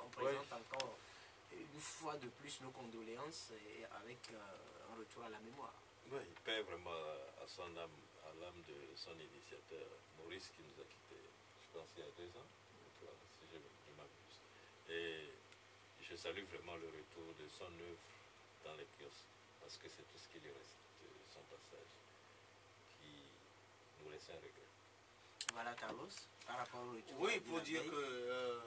Speaker 1: On présente encore une fois de plus nos condoléances et avec un retour à la mémoire.
Speaker 3: Oui, il paie vraiment à son âme, à l'âme de son initiateur, Maurice, qui nous a quittés, je pense, il y a 2 ans, si je m'abuse. Et je salue vraiment le retour de son œuvre dans les kiosques, parce que c'est tout ce qui lui reste de son passage, qui nous laisse un regret.
Speaker 1: Voilà, Carlos, par rapport au retour.
Speaker 2: Oui, pour dire que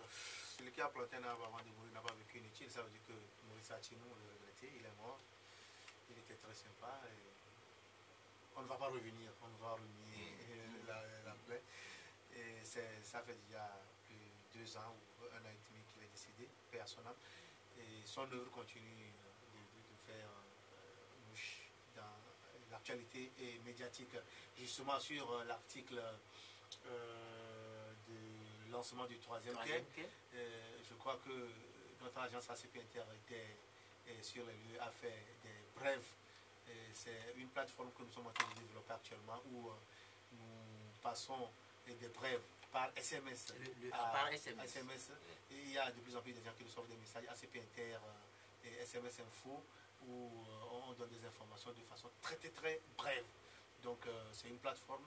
Speaker 2: celui qui a planté un arbre avant de mourir n'a pas vécu inutile, ça veut dire que Maurice Achinou, le regretté, il est mort, il était très sympa, et on ne va pas revenir, on va revenir la plaie. Et ça fait déjà plus de 2 ans ou 1 an et demi qu'il est décédé, paix à son âme. Et son œuvre continue de faire mouche dans l'actualité et médiatique. Justement sur l'article du lancement du 3e quai, je crois que notre agence ACP Inter était sur les lieux, a fait des brèves. C'est une plateforme que nous sommes en train de développer actuellement où nous passons des brèves par SMS.
Speaker 1: Par SMS.
Speaker 2: Et il y a de plus en plus de gens qui reçoivent des messages ACP Inter et SMS Info où on donne des informations de façon très brève. Donc c'est une plateforme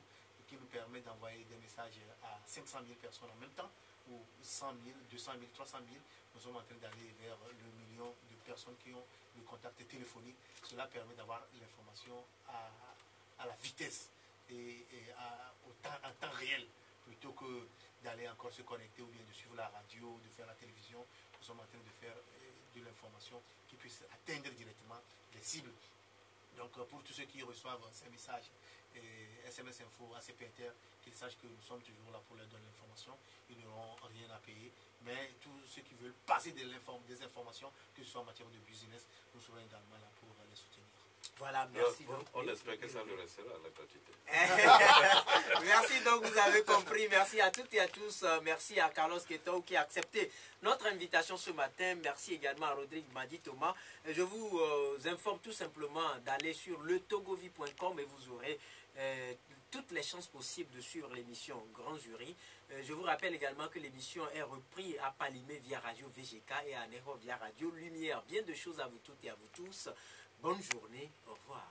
Speaker 2: qui nous permet d'envoyer des messages à 500 000 personnes en même temps, ou 100 000, 200 000, 300 000. Nous sommes en train d'aller vers le million de personnes qui ont le contact téléphonique. Cela permet d'avoir l'information à la vitesse et en temps réel, plutôt que d'aller encore se connecter ou bien de suivre la radio, de faire la télévision. Nous sommes en train de faire de l'information qui puisse atteindre directement les cibles. Donc pour tous ceux qui reçoivent ces messages, SMS Info, ACP Inter, qu'ils sachent que nous sommes toujours là pour leur donner l'information, ils n'auront rien à payer. Mais tous ceux qui veulent passer des informations, que ce soit en matière de business, nous serons également là pour les soutenir.
Speaker 1: Voilà, merci.
Speaker 3: On espère que ça le restera, la gratuité.
Speaker 1: Merci, donc vous avez compris. Merci à toutes et à tous. Merci à Carlos Quetaoui qui a accepté notre invitation ce matin. Merci également à Rodrigue Madi Thomas. Je vous informe tout simplement d'aller sur letogovie.com et vous aurez toutes les chances possibles de suivre l'émission Grand Jury. Je vous rappelle également que l'émission est reprise à Palimé via Radio VGK et à Neho via Radio Lumière. Bien de choses à vous toutes et à vous tous. Bonne journée. Au revoir.